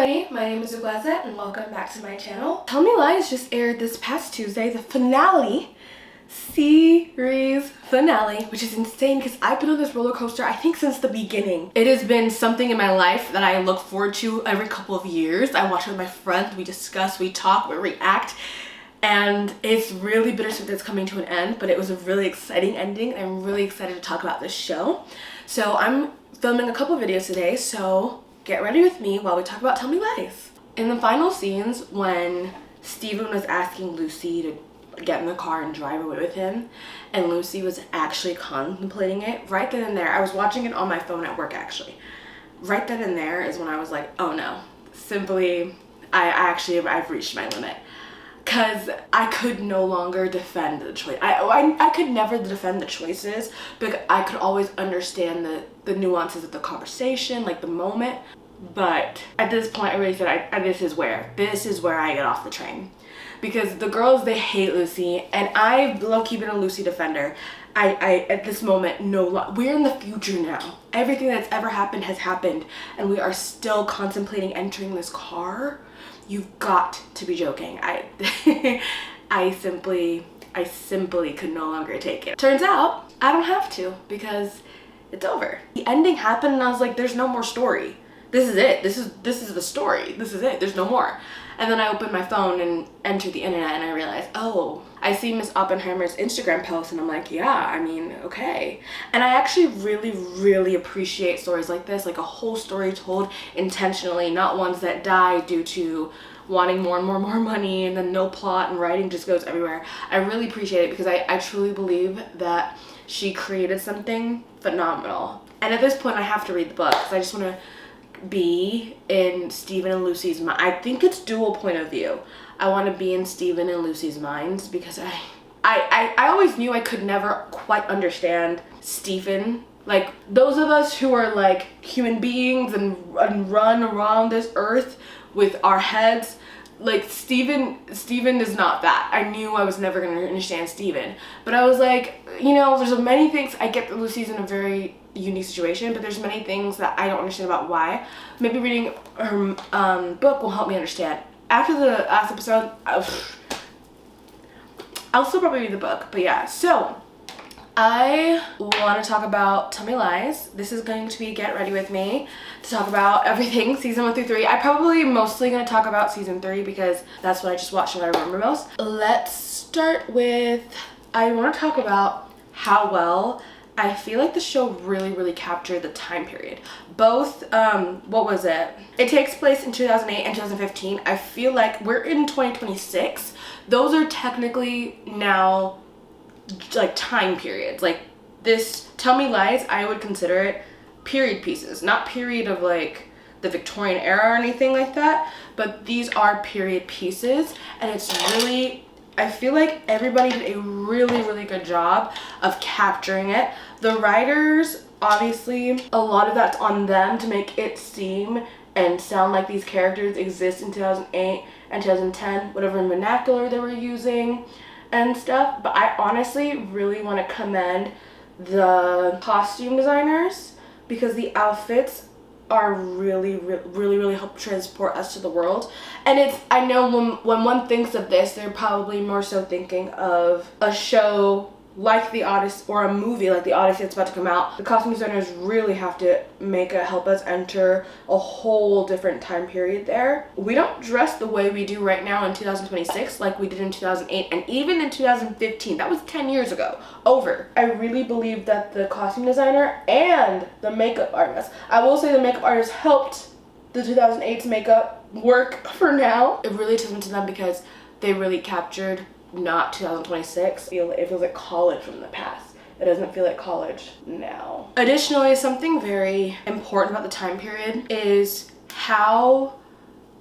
everybody, my name is Ugweza and welcome back to my channel. Tell Me Lies just aired this past Tuesday, the series finale, which is insane because I've been on this roller coaster I think since the beginning. It has been something in my life that I look forward to every couple of years. I watch it with my friends, we discuss, we talk, we react, and it's really bittersweet that it's coming to an end, but it was a really exciting ending and I'm really excited to talk about this show. So I'm filming a couple videos today, so get ready with me while we talk about Tell Me Lies. In the final scenes, when Steven was asking Lucy to get in the car and drive away with him, and Lucy was actually contemplating it, right then and there, I was watching it on my phone at work actually. Right then and there is when I was like, oh no, I've reached my limit. Because I could no longer defend the choice. I could never defend the choices, but I could always understand the nuances of the conversation, like the moment. But at this point, I really said, this is where I get off the train. Because the girls, they hate Lucy, and I low-key been a Lucy defender. I at this moment, we're in the future now. Everything that's ever happened has happened, and we are still contemplating entering this car. You've got to be joking. I simply could no longer take it. Turns out, I don't have to, because it's over. The ending happened and I was like, there's no more story. This is it. This is the story. This is it. There's no more. And then I opened my phone and entered the internet and I realized, oh, I see Miss Oppenheimer's Instagram post and I'm like, yeah, I mean, okay. And I actually really, really appreciate stories like this, like a whole story told intentionally, not ones that die due to wanting more and more money and then no plot and writing just goes everywhere. I really appreciate it because I truly believe that she created something phenomenal. And at this point I have to read the book because I just want to be in Steven and Lucy's mind. I think it's dual point of view. I want to be in Steven and Lucy's minds because I always knew I could never quite understand Steven. Like, those of us who are like human beings and run around this earth with our heads, like Steven is not that. I knew I was never going to understand Steven. But I was like, you know, there's many things. I get that Lucy's in a very unique situation, but there's many things that I don't understand about why. Maybe reading her book will help me understand. After the last episode, I'll still probably read the book, but yeah. So I want to talk about Tell Me Lies. This is going to be Get Ready With Me to talk about everything season 1 through 3. I'm probably mostly going to talk about season 3 because that's what I just watched and I remember most. Let's start with, I want to talk about how well I feel like the show really, really captured the time period. Both, what was it? It takes place in 2008 and 2015. I feel like we're in 2026. Those are technically now like time periods. Like this Tell Me Lies, I would consider it period pieces. Not period of like the Victorian era or anything like that, but these are period pieces, and it's really, I feel like everybody did a really, really good job of capturing it. The writers, obviously, a lot of that's on them to make it seem and sound like these characters exist in 2008 and 2010, whatever vernacular they were using and stuff. But I honestly really want to commend the costume designers because the outfits are really help transport us to the world. And it's, I know when one thinks of this, they're probably more so thinking of a show like The Odyssey or a movie like The Odyssey that's about to come out. The costume designers really have to help us enter a whole different time period there. We don't dress the way we do right now in 2026 like we did in 2008 and even in 2015. That was 10 years ago. Over. I really believe that the costume designer and the makeup artist, I will say the makeup artist helped the 2008's makeup work for now. It really took me to them because they really captured not 2026. It feels like college from the past. It doesn't feel like college now. Additionally, something very important about the time period is how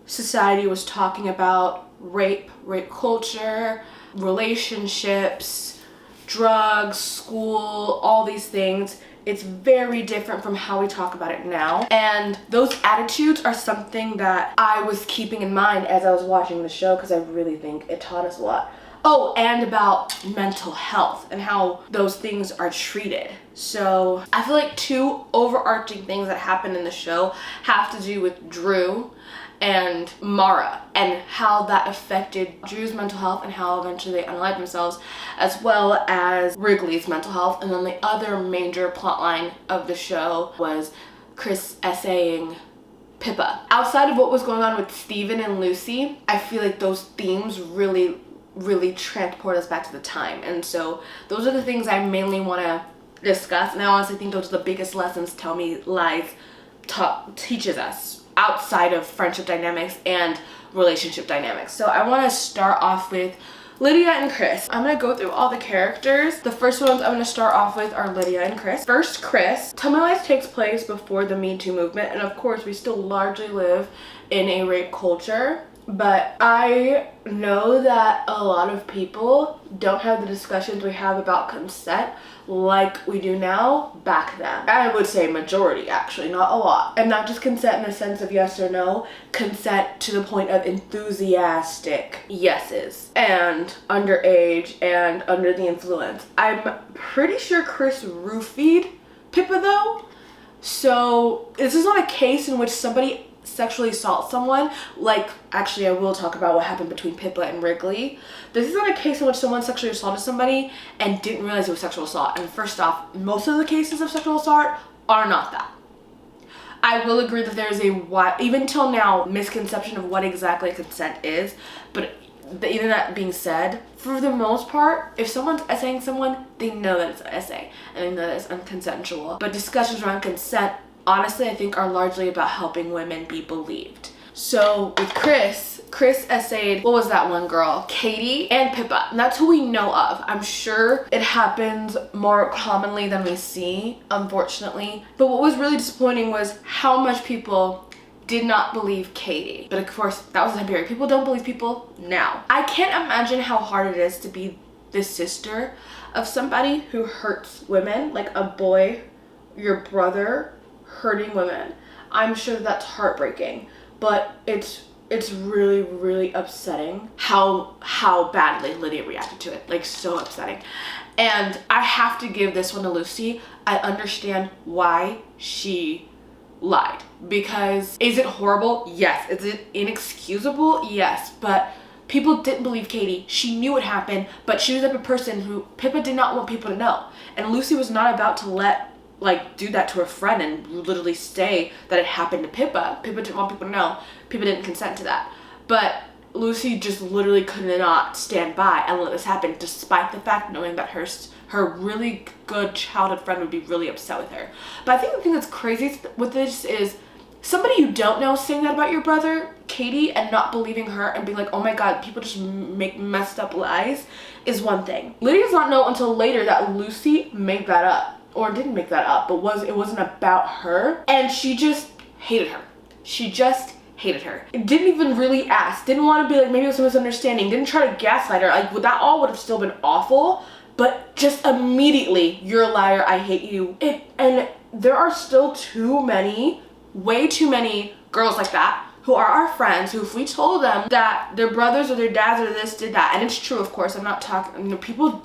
society was talking about rape culture, relationships, drugs, school, all these things. It's very different from how we talk about it now. And those attitudes are something that I was keeping in mind as I was watching the show because I really think it taught us a lot. Oh, and about mental health and how those things are treated. So I feel like two overarching things that happen in the show have to do with Drew and Mara and how that affected Drew's mental health and how eventually they unalived themselves, as well as Wrigley's mental health. And then the other major plotline of the show was Chris essaying Pippa. Outside of what was going on with Steven and Lucy, I feel like those themes really transport us back to the time. And so those are the things I mainly want to discuss, and I honestly think those are the biggest lessons Tell Me Lies teaches us outside of friendship dynamics and relationship dynamics. So I want to start off with Lydia and Chris. I'm gonna go through all the characters. The first ones I'm gonna start off with are Lydia and Chris. First, Chris. Tell Me Lies takes place before the Me Too movement, and of course we still largely live in a rape culture. But I know that a lot of people don't have the discussions we have about consent like we do now back then. I would say majority, actually, not a lot. And not just consent in the sense of yes or no, consent to the point of enthusiastic yeses, and underage and under the influence. I'm pretty sure Chris roofied Pippa though. So this is not a case in which somebody sexually assault someone. Like, actually I will talk about what happened between Pippa and Wrigley. This is not a case in which someone sexually assaulted somebody and didn't realize it was sexual assault. And first off, most of the cases of sexual assault are not that. I will agree that there is a wide, even till now, misconception of what exactly consent is, but even that being said, for the most part, if someone's essaying someone, they know that it's an essay and they know that it's unconsensual. But discussions around consent, honestly, I think are largely about helping women be believed. So with Chris essayed, what was that one girl? Katie and Pippa. And that's who we know of. I'm sure it happens more commonly than we see, unfortunately. But what was really disappointing was how much people did not believe Katie. But of course, that was a time period. People don't believe people now. I can't imagine how hard it is to be the sister of somebody who hurts women, like a boy, your brother, hurting women. I'm sure that's heartbreaking, but it's really upsetting how badly Lydia reacted to it. Like, so upsetting. And I have to give this one to Lucy. I understand why she lied, because is it horrible? Yes. Is it inexcusable? Yes. But people didn't believe Katie. She knew what happened, but she was the type of person who Pippa did not want people to know, and Lucy was not about to do that to her friend and literally say that it happened to Pippa. Pippa didn't want people to know. Pippa didn't consent to that. But Lucy just literally could not stand by and let this happen, despite the fact knowing that her really good childhood friend would be really upset with her. But I think the thing that's crazy with this is somebody you don't know saying that about your brother, Katie, and not believing her and being like, oh my god, people just make messed up lies, is one thing. Lydia does not know until later that Lucy made that up. Or didn't make that up, but it wasn't about her, and she just hated her. She just hated her. Didn't even really ask, didn't want to be like, maybe it was a misunderstanding, didn't try to gaslight her. Like, that all would have still been awful, but just immediately, you're a liar, I hate you. And there are still way too many girls like that who are our friends, who if we told them that their brothers or their dads or this did that, and it's true, of course, I'm not talking, people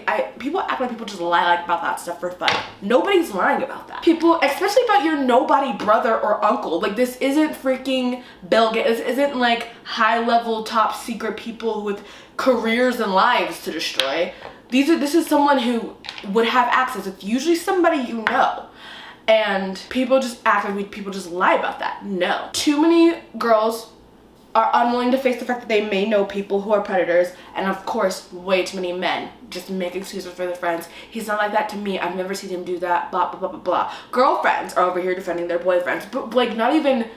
act like people just lie about that stuff for fun. Nobody's lying about that. People, especially about your nobody brother or uncle, like, this isn't freaking Bill Gates, this isn't like high level top secret people with careers and lives to destroy. This is someone who would have access. It's usually somebody you know. And people just act like people just lie about that. No. Too many girls are unwilling to face the fact that they may know people who are predators, and of course, way too many men just make excuses for their friends. He's not like that to me. I've never seen him do that, blah, blah, blah, blah, blah. Girlfriends are over here defending their boyfriends, but like, not even,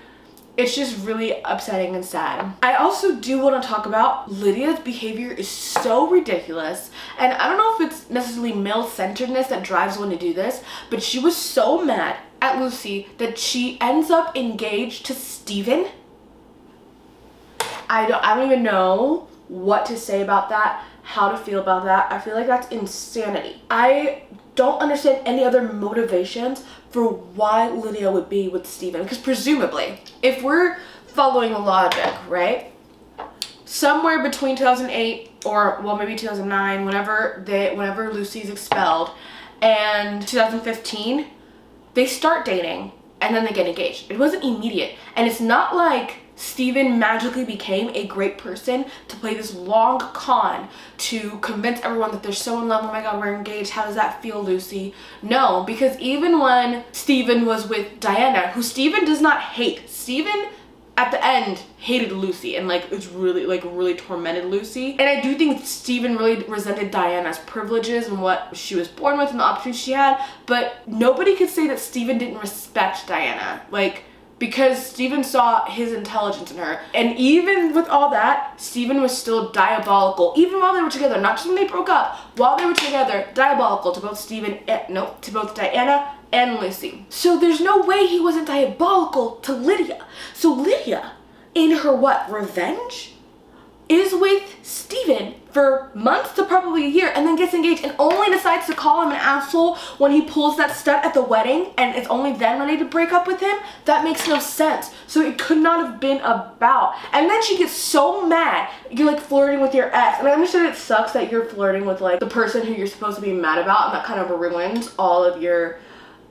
it's just really upsetting and sad. I also do want to talk about Lydia's behavior is so ridiculous, and I don't know if it's necessarily male-centeredness that drives one to do this, but she was so mad at Lucy that she ends up engaged to Steven. I don't even know what to say about that, how to feel about that. I feel like that's insanity. I don't understand any other motivations for why Lydia would be with Steven, because presumably, if we're following the logic, right? somewhere between 2008 or, well, maybe 2009, whenever Lucy's expelled, and 2015, they start dating and then they get engaged. It wasn't immediate. And it's not like Steven magically became a great person to play this long con to convince everyone that they're so in love. Oh my god, we're engaged. How does that feel, Lucy? No, because even when Steven was with Diana, who Steven does not hate, Steven at the end hated Lucy and it's really tormented Lucy. And I do think Steven really resented Diana's privileges and what she was born with and the opportunities she had, but nobody could say that Steven didn't respect Diana. Because Steven saw his intelligence in her. And even with all that, Steven was still diabolical. Even while they were together, not just when they broke up, while they were together, diabolical to both to both Diana and Lucy. So there's no way he wasn't diabolical to Lydia. So Lydia, in her revenge, is with Steven for months to probably a year and then gets engaged and only decides to call him an asshole when he pulls that stunt at the wedding and it's only then ready to break up with him. That makes no sense. So it could not have been about. And then she gets so mad. You're flirting with your ex. And I understand it sucks that you're flirting with the person who you're supposed to be mad about, and that kind of ruins all of your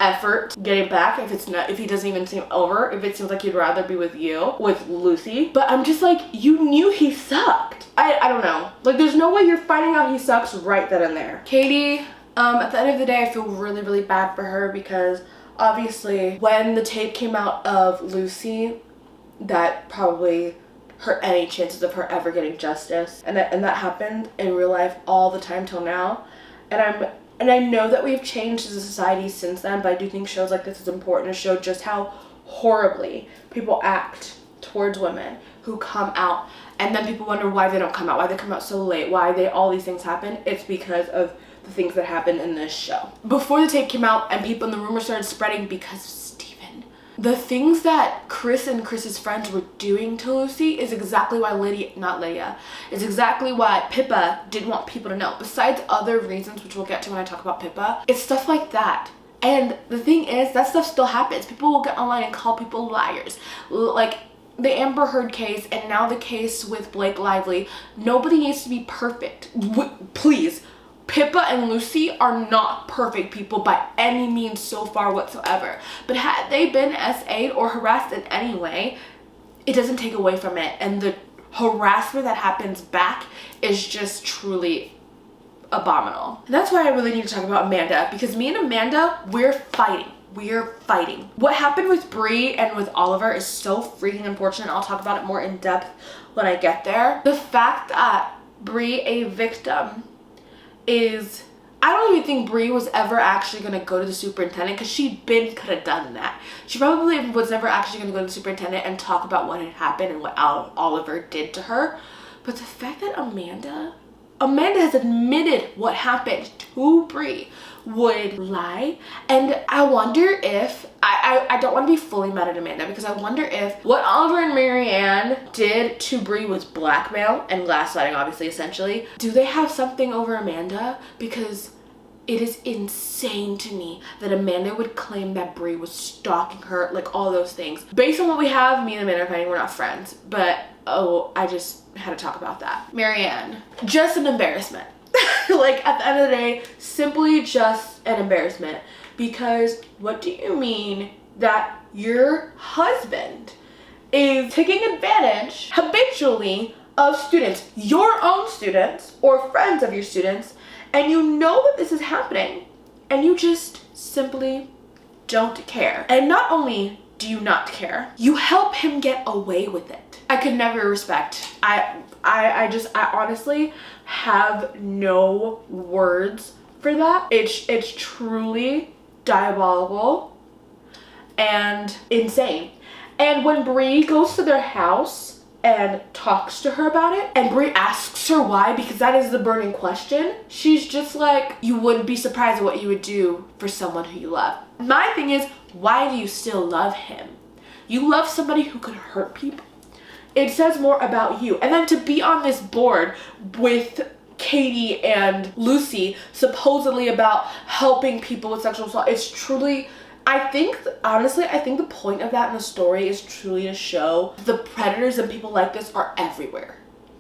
effort getting back if he doesn't even seem over, if it seems like he'd rather be with Lucy. But I'm just you knew he sucked. I don't know. There's no way you're finding out he sucks right then and there. Katie, at the end of the day, I feel really, really bad for her because obviously when the tape came out of Lucy, that probably hurt any chances of her ever getting justice. And that happened in real life all the time till now. And I know that we've changed as a society since then, but I do think shows like this is important to show just how horribly people act towards women who come out. And then people wonder why they don't come out, why they come out so late, why all these things happen. It's because of the things that happened in this show. Before the tape came out and the rumors started spreading because of Steven, the things that Chris and Chris's friends were doing to Lucy is exactly why is exactly why Pippa didn't want people to know. Besides other reasons, which we'll get to when I talk about Pippa, it's stuff like that. And the thing is, that stuff still happens. People will get online and call people liars. The Amber Heard case and now the case with Blake Lively, nobody needs to be perfect. Please. Pippa and Lucy are not perfect people by any means so far whatsoever. But had they been SA'd or harassed in any way, it doesn't take away from it. And the harassment that happens back is just truly abominable. And that's why I really need to talk about Amanda, because me and Amanda, we're fighting. What happened with Bree and with Oliver is so freaking unfortunate. I'll talk about it more in depth when I get there. The fact that Bree, a victim, is, I don't even think Bree was ever actually going to go to the superintendent, because she could have done that. She probably was never actually going to go to the superintendent and talk about what had happened and what Oliver did to her. But the fact that Amanda has admitted what happened to Bree, would lie. And I wonder if, I don't want to be fully mad at Amanda, because I wonder if what Oliver and Marianne did to Bree was blackmail and gaslighting, obviously, essentially. Do they have something over Amanda? Because it is insane to me that Amanda would claim that Bree was stalking her, all those things. Based on what we have, me and Amanda are fighting, we're not friends. But, I just had to talk about that. Marianne, just an embarrassment. At the end of the day, simply just an embarrassment. Because what do you mean that your husband is taking advantage habitually of students, your own students or friends of your students, and you know that this is happening and you just simply don't care? And not only do you not care, you help him get away with it. I could never respect. I honestly have no words for that. It's truly diabolical and insane. And when Bree goes to their house and talks to her about it, and Bree asks her why, because that is the burning question, she's just like, you wouldn't be surprised at what you would do for someone who you love. My thing is, why do you still love him? You love somebody who could hurt people. It says more about you. And then to be on this board with Katie and Lucy, supposedly about helping people with sexual assault, it's truly, honestly, I think the point of that in the story is truly to show the predators and people like this are everywhere.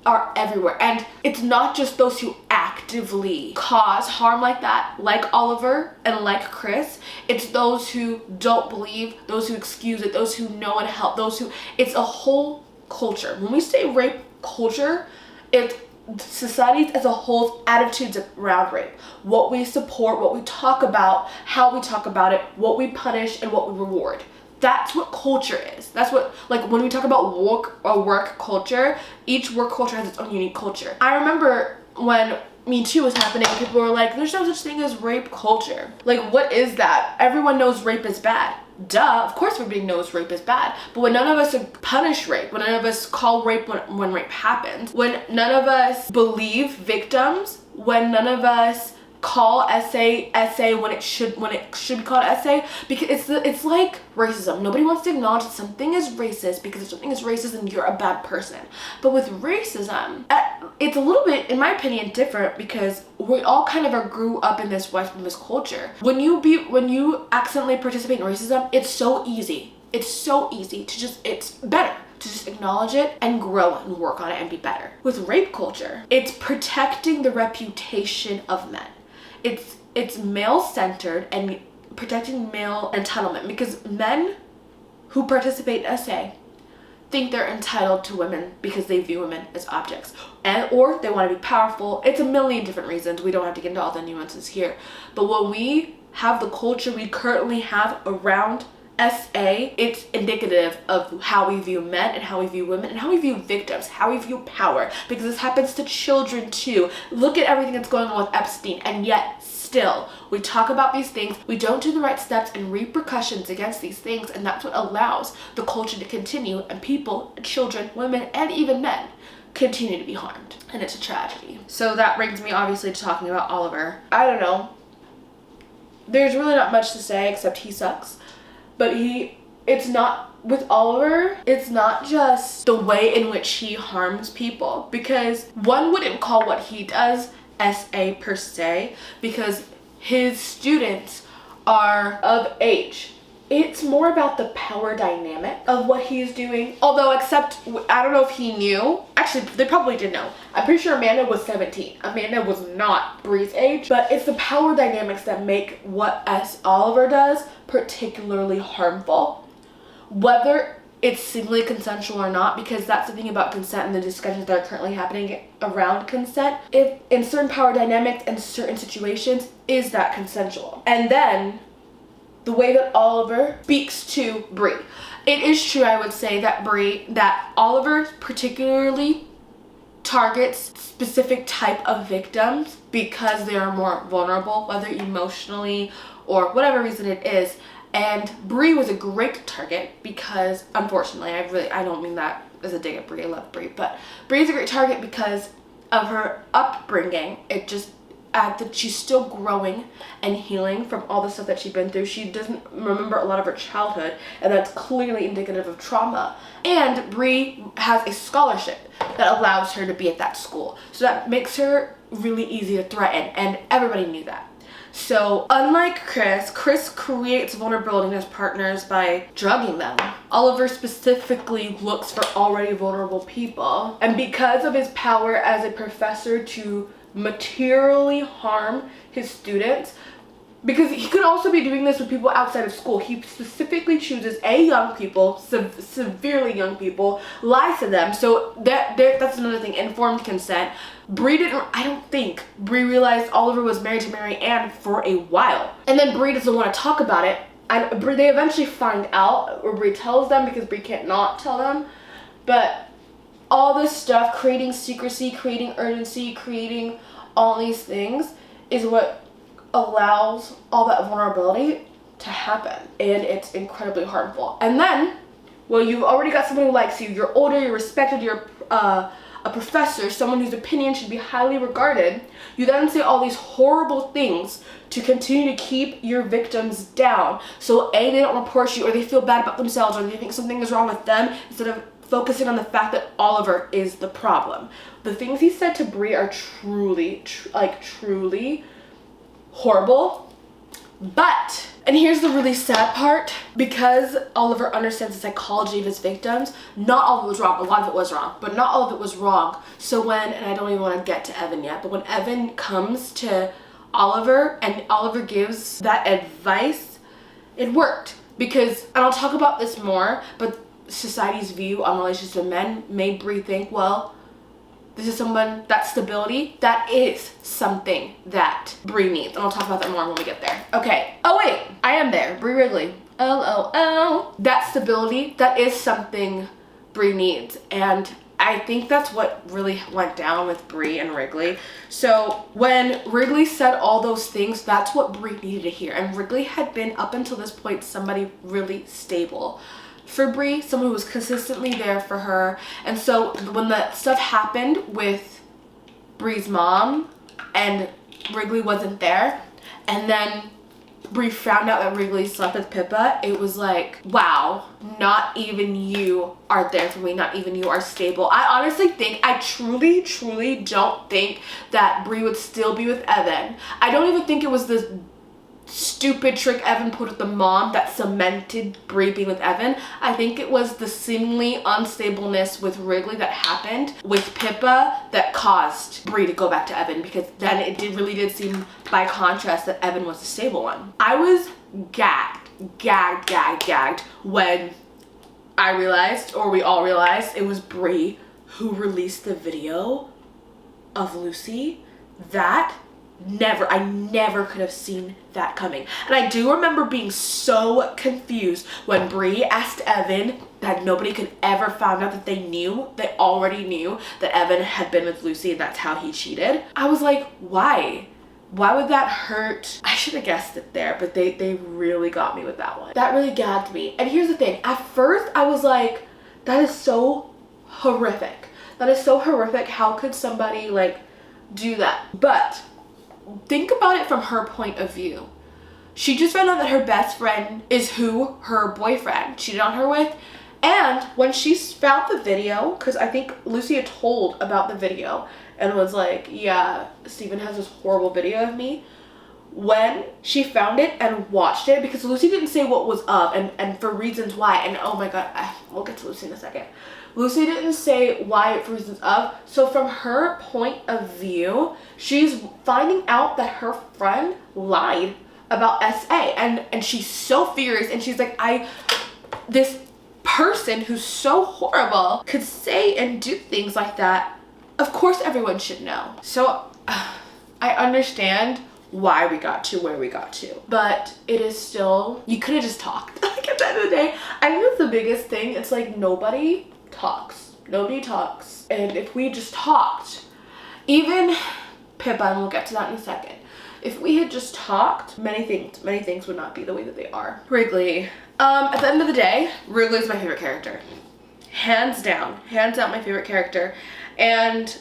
are everywhere. And it's not just those who actively cause harm like that, like Oliver and like Chris. It's those who don't believe, those who excuse it, those who know and help, those who, it's a whole culture. When we say rape culture, it's societies as a whole's attitudes around rape. What we support, what we talk about, how we talk about it, what we punish, and what we reward. That's what culture is. That's what, like, when we talk about work culture, each work culture has its own unique culture. I remember when Me Too was happening, people were like, there's no such thing as rape culture. Like, what is that? Everyone knows rape is bad. Duh, of course everybody knows rape is bad. But when none of us punish rape, when none of us call rape when rape happens, when none of us believe victims, when none of us call essay when it should be called essay, because it's like racism. Nobody wants to acknowledge that something is racist, because if something is racist then you're a bad person. But with racism, it's a little bit, in my opinion, different, because we all kind of grew up in this white supremacist culture. When you accidentally participate in racism, it's so easy to just, it's better to just acknowledge it and grow and work on it and be better. With rape culture, it's protecting the reputation of men. It's male-centered and protecting male entitlement, because men who participate in SA think they're entitled to women because they view women as objects, or they want to be powerful. It's a million different reasons. We don't have to get into all the nuances here. But when we have the culture we currently have around SA, it's indicative of how we view men and how we view women and how we view victims, how we view power, because this happens to children too. Look at everything that's going on with Epstein, and yet still we talk about these things, we don't do the right steps and repercussions against these things, and that's what allows the culture to continue, and people, children, women, and even men continue to be harmed, and it's a tragedy. So that brings me obviously to talking about Oliver. I don't know, there's really not much to say except he sucks. But it's not, with Oliver, it's not just the way in which he harms people, because one wouldn't call what he does SA per se, because his students are of age. It's more about the power dynamic of what he's doing. Although, except, I don't know if he knew. Actually, they probably did know. I'm pretty sure Amanda was 17. Amanda was not Bree's age. But it's the power dynamics that make what Oliver does particularly harmful. Whether it's singly consensual or not, because that's the thing about consent and the discussions that are currently happening around consent. If in certain power dynamics and certain situations, is that consensual? And then the way that Oliver speaks to Bree. It is true, I would say, that Oliver particularly targets specific type of victims because they are more vulnerable, whether emotionally or whatever reason it is. And Bree was a great target because, unfortunately, I don't mean that as a dig at Bree, I love Bree, but Bree is a great target because of her upbringing. It just that she's still growing and healing from all the stuff that she's been through. She doesn't remember a lot of her childhood, and that's clearly indicative of trauma. And Bree has a scholarship that allows her to be at that school, so that makes her really easy to threaten, and everybody knew that. So unlike Chris creates vulnerability in his partners by drugging them. Oliver specifically looks for already vulnerable people, and because of his power as a professor to materially harm his students, because he could also be doing this with people outside of school, he specifically chooses young people, severely young people, lies to them. So that's another thing, informed consent. I don't think Bree realized Oliver was married to Mary Ann for a while, and then Bree doesn't want to talk about it, and they eventually find out, or Bree tells them because Bree can't not tell them. But all this stuff, creating secrecy, creating urgency, creating all these things is what allows all that vulnerability to happen, and it's incredibly harmful. And then, well, you've already got someone who likes you, you're older, you're respected, you're a professor, someone whose opinion should be highly regarded. You then say all these horrible things to continue to keep your victims down, so they don't report you, or they feel bad about themselves, or they think something is wrong with them, instead of focusing on the fact that Oliver is the problem. The things he said to Bree are truly horrible, But, and here's the really sad part, because Oliver understands the psychology of his victims, not all of it was wrong. A lot of it was wrong, but not all of it was wrong. So when, and I don't even want to get to Evan yet, but when Evan comes to Oliver and Oliver gives that advice, it worked. Because, and I'll talk about this more, but society's view on relationships with men made Bree think, well, this is someone, that stability, that is something that Bree needs. And I'll talk about that more when we get there. Okay. Oh wait, I am there. Bree Wrigley. LOL. That stability, that is something Bree needs. And I think that's what really went down with Bree and Wrigley. So when Wrigley said all those things, that's what Bree needed to hear. And Wrigley had been, up until this point, somebody really stable for Bree, someone who was consistently there for her. And so when that stuff happened with Bree's mom and Wrigley wasn't there, and then Bree found out that Wrigley slept with Pippa, it was like, wow, not even you are there for me, not even you are stable. I honestly think, I truly don't think that Bree would still be with Evan. I don't even think it was this stupid trick Evan put with the mom that cemented Bree being with Evan. I think it was the seemingly unstableness with Wrigley that happened with Pippa that caused Bree to go back to Evan, because then it really did seem by contrast that Evan was the stable one. I was gagged when I realized, or we all realized, it was Bree who released the video of Lucy. I never could have seen that coming. And I do remember being so confused when Bree asked Evan that nobody could ever find out that they already knew that Evan had been with Lucy and that's how he cheated. I was like, why? Why would that hurt? I should have guessed it there, but they really got me with that one. That really gagged me. And here's the thing. At first, I was like, that is so horrific. That is so horrific. How could somebody, like, do that? But think about it from her point of view. She just found out that her best friend is who her boyfriend cheated on her with. And when she found the video, because I think Lucy had told about the video and was like, yeah, Steven has this horrible video of me. When she found it and watched it, because Lucy didn't say what was up and for reasons why, and oh my god, we'll get to Lucy in a second. Lucy didn't say why for reasons of, so from her point of view, she's finding out that her friend lied about SA, and she's so furious, and she's like, this person who's so horrible could say and do things like that. Of course everyone should know. So I understand why we got to where we got to, but it is still, you could have just talked. Like, at the end of the day, I think that's the biggest thing. It's like nobody talks. And if we just talked, even Pippa, and we'll get to that in a second, if we had just talked, many things would not be the way that they are. Wrigley. At the end of the day, Wrigley's my favorite character. Hands down my favorite character. And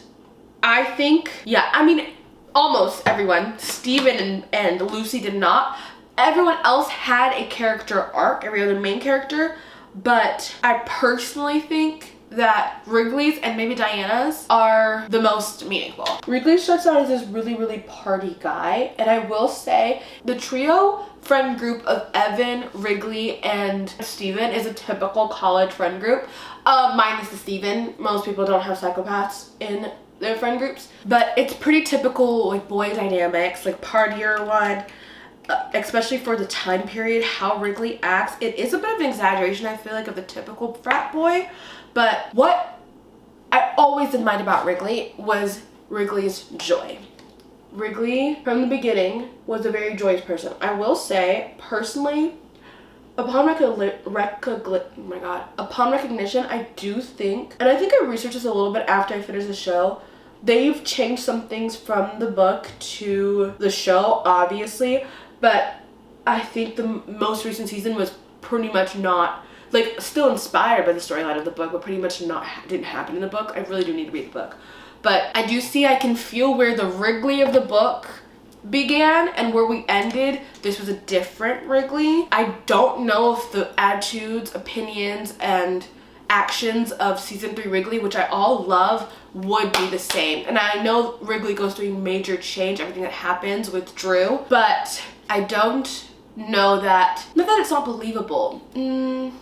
I think, yeah, I mean, almost everyone, Steven and Lucy did not. Everyone else had a character arc, every other main character, but I personally think that Wrigley's and maybe Diana's are the most meaningful. Wrigley starts out as this really party guy, and I will say the trio friend group of Evan, Wrigley, and Steven is a typical college friend group, minus the Steven. Most people don't have psychopaths in their friend groups, but it's pretty typical, like, boy dynamics, like partier one. Especially for the time period, how Wrigley acts. It is a bit of an exaggeration, I feel like, of the typical frat boy. But what I always admired about Wrigley was Wrigley's joy. Wrigley, from the beginning, was a very joyous person. I will say, personally, upon recognition, I do think, and I think I researched this a little bit after I finished the show, they've changed some things from the book to the show, obviously, but I think the most recent season was pretty much not, like, still inspired by the storyline of the book, but pretty much didn't happen in the book. I really do need to read the book. But I do see, I can feel where the Wrigley of the book began and where we ended. This was a different Wrigley. I don't know if the attitudes, opinions, and actions of season 3 Wrigley, which I all love, would be the same. And I know Wrigley goes through a major change, everything that happens with Drew, but I don't know that, not that it's not believable. Let me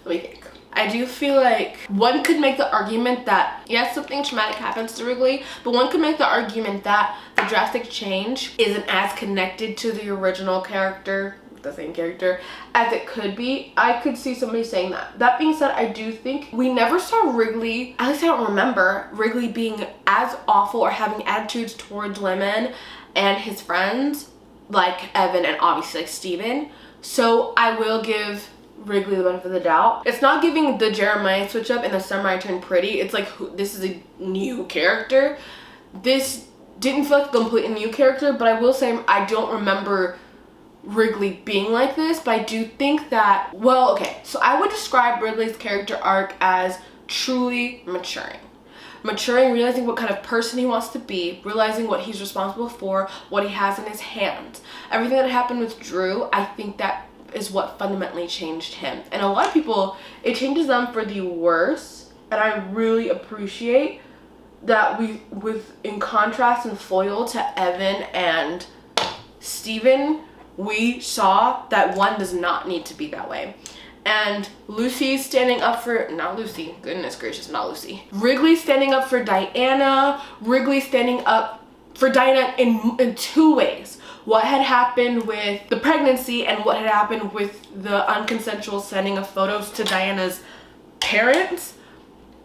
think. I do feel like one could make the argument that yes, something traumatic happens to Wrigley, but one could make the argument that the drastic change isn't as connected to the original character, the same character, as it could be. I could see somebody saying that. That being said, I do think we never saw Wrigley, at least I don't remember Wrigley being as awful or having attitudes towards women and his friends like Evan and obviously like Steven. So I will give Wrigley the benefit of the doubt. It's not giving the Jeremiah switch up in The Summer I Turned Pretty. It's like, this is a new character. This didn't feel like a completely new character, but I will say I don't remember Wrigley being like this, but I do think that, well, okay, so I would describe Wrigley's character arc as truly maturing, realizing what kind of person he wants to be, realizing what he's responsible for, what he has in his hands. Everything that happened with Drew, I think that is what fundamentally changed him. And a lot of people, it changes them for the worse, and I really appreciate that in contrast and foil to Evan and Steven, we saw that one does not need to be that way. And Lucy standing up for, not Lucy, goodness gracious, not Lucy. Wrigley standing up for Diana, Wrigley standing up for Diana in two ways. What had happened with the pregnancy and what had happened with the unconsensual sending of photos to Diana's parents.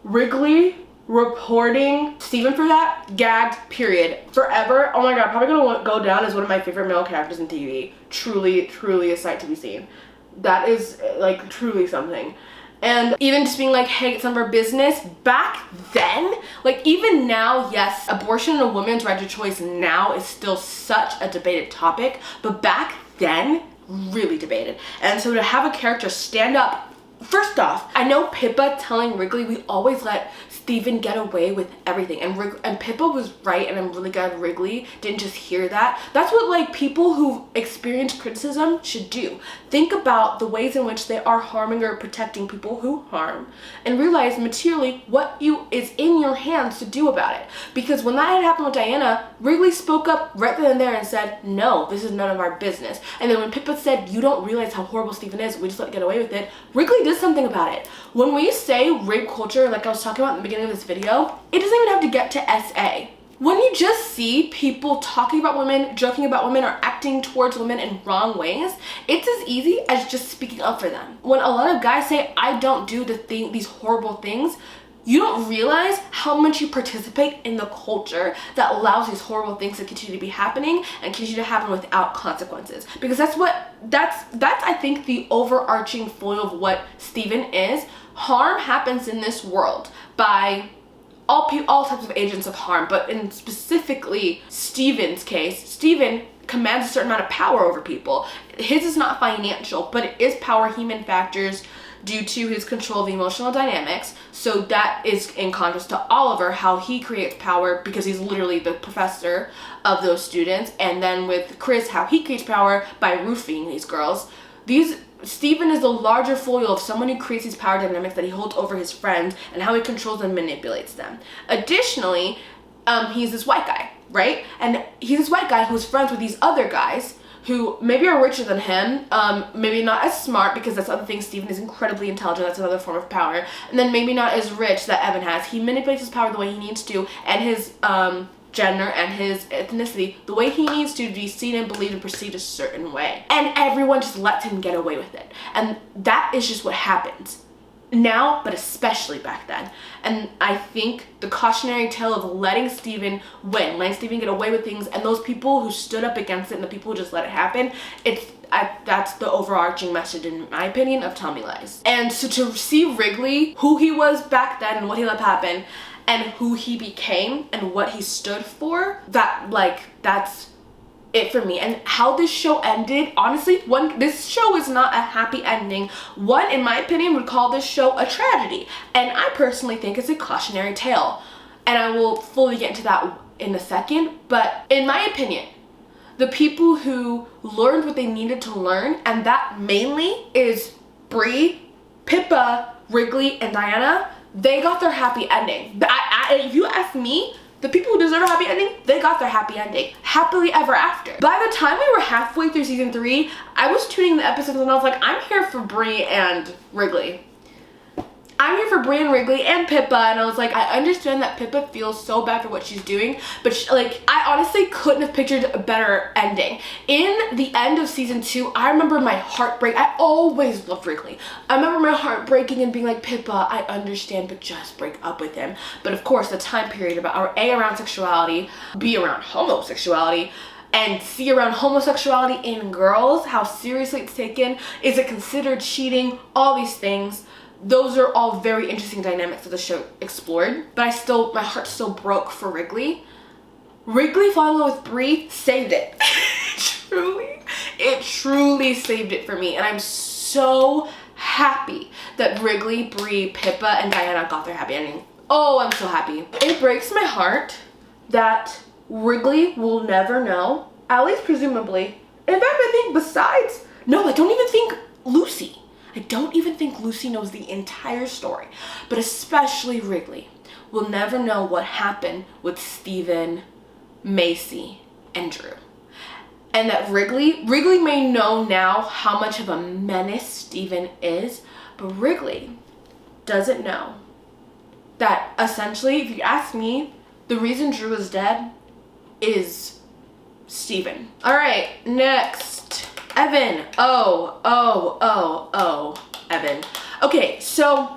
Wrigley reporting Steven for that, gagged, period. Forever. Oh my god, probably gonna go down as one of my favorite male characters in TV. Truly, truly a sight to be seen. That is like truly something. And even just being like, hey, it's none of our business. Back then, like even now, yes, abortion and a woman's right to choice now is still such a debated topic, but back then, really debated. And so to have a character stand up, first off, I know Pippa telling Wrigley we always let Steven get away with everything, and Pippa was right, and I'm really glad Wrigley didn't just hear that. That's what like people who experience criticism should do. Think about the ways in which they are harming or protecting people who harm, and realize materially what is in your hands to do about it. Because when that had happened with Diana, Wrigley spoke up right then and there and said, no, this is none of our business. And then when Pippa said, you don't realize how horrible Steven is, we just let it get away with it, Wrigley did something about it. When we say rape culture, like I was talking about in the beginning of this video, it doesn't even have to get to SA. When you just see people talking about women, joking about women, or acting towards women in wrong ways, it's as easy as just speaking up for them. When a lot of guys say, I don't do these horrible things, you don't realize how much you participate in the culture that allows these horrible things to continue to be happening and continue to happen without consequences. Because that's I think the overarching foil of what Steven is. Harm happens in this world by all types of agents of harm, but in specifically Steven's case, Steven commands a certain amount of power over people. His is not financial, but it is power he manufactures due to his control of the emotional dynamics. So that is in contrast to Oliver, how he creates power because he's literally the professor of those students. And then with Chris, how he creates power by roofing these girls. Steven is the larger foil of someone who creates these power dynamics that he holds over his friends and how he controls and manipulates them. Additionally, he's this white guy, right? And he's this white guy who's friends with these other guys who maybe are richer than him, maybe not as smart, because that's the other thing, Steven is incredibly intelligent, that's another form of power, and then maybe not as rich that Evan has. He manipulates his power the way he needs to, and his gender and his ethnicity the way he needs to be seen and believed and perceived a certain way. And everyone just lets him get away with it. And that is just what happens. Now, but especially back then. And I think the cautionary tale of letting Steven win, letting Steven get away with things, and those people who stood up against it and the people who just let it happen, that's the overarching message, in my opinion, of Tell Me Lies. And so to see Wrigley, who he was back then and what he let happen, and who he became and what he stood for, that's it for me. And how this show ended, honestly, this show is not a happy ending. One, in my opinion, would call this show a tragedy, and I personally think it's a cautionary tale, and I will fully get into that in a second. But in my opinion, the people who learned what they needed to learn, and that mainly is Bree, Pippa, Wrigley, and Diana, they got their happy ending. If you ask me, The people who deserve a happy ending, they got their happy ending. Happily ever after. By the time we were halfway through season 3, I was tuning the episodes and I was like, I'm here for Brie and Wrigley. I'm here for Brie and Wrigley and Pippa, and I was like, I understand that Pippa feels so bad for what she's doing, but I honestly couldn't have pictured a better ending. In the end of season 2, I remember my heart break. I always loved Wrigley. I remember my heart breaking and being like, Pippa, I understand, but just break up with him. But of course, the time period about A, around sexuality, B, around homosexuality, and C, around homosexuality in girls, how seriously it's taken, is it considered cheating, all these things. Those are all very interesting dynamics that the show explored, but my heart still broke for Wrigley. Wrigley falling in love with Brie saved it. It truly saved it for me, and I'm so happy that Wrigley, Brie, Pippa, and Diana got their happy ending. Oh, I'm so happy. It breaks my heart that Wrigley will never know, at least presumably. In fact, I don't even think Lucy. I don't even think Lucy knows the entire story, but especially Wrigley will never know what happened with Steven, Macy, and Drew. And that Wrigley may know now how much of a menace Steven is, but Wrigley doesn't know that essentially, if you ask me, the reason Drew is dead is Steven. All right, next. Evan. Evan. Okay, so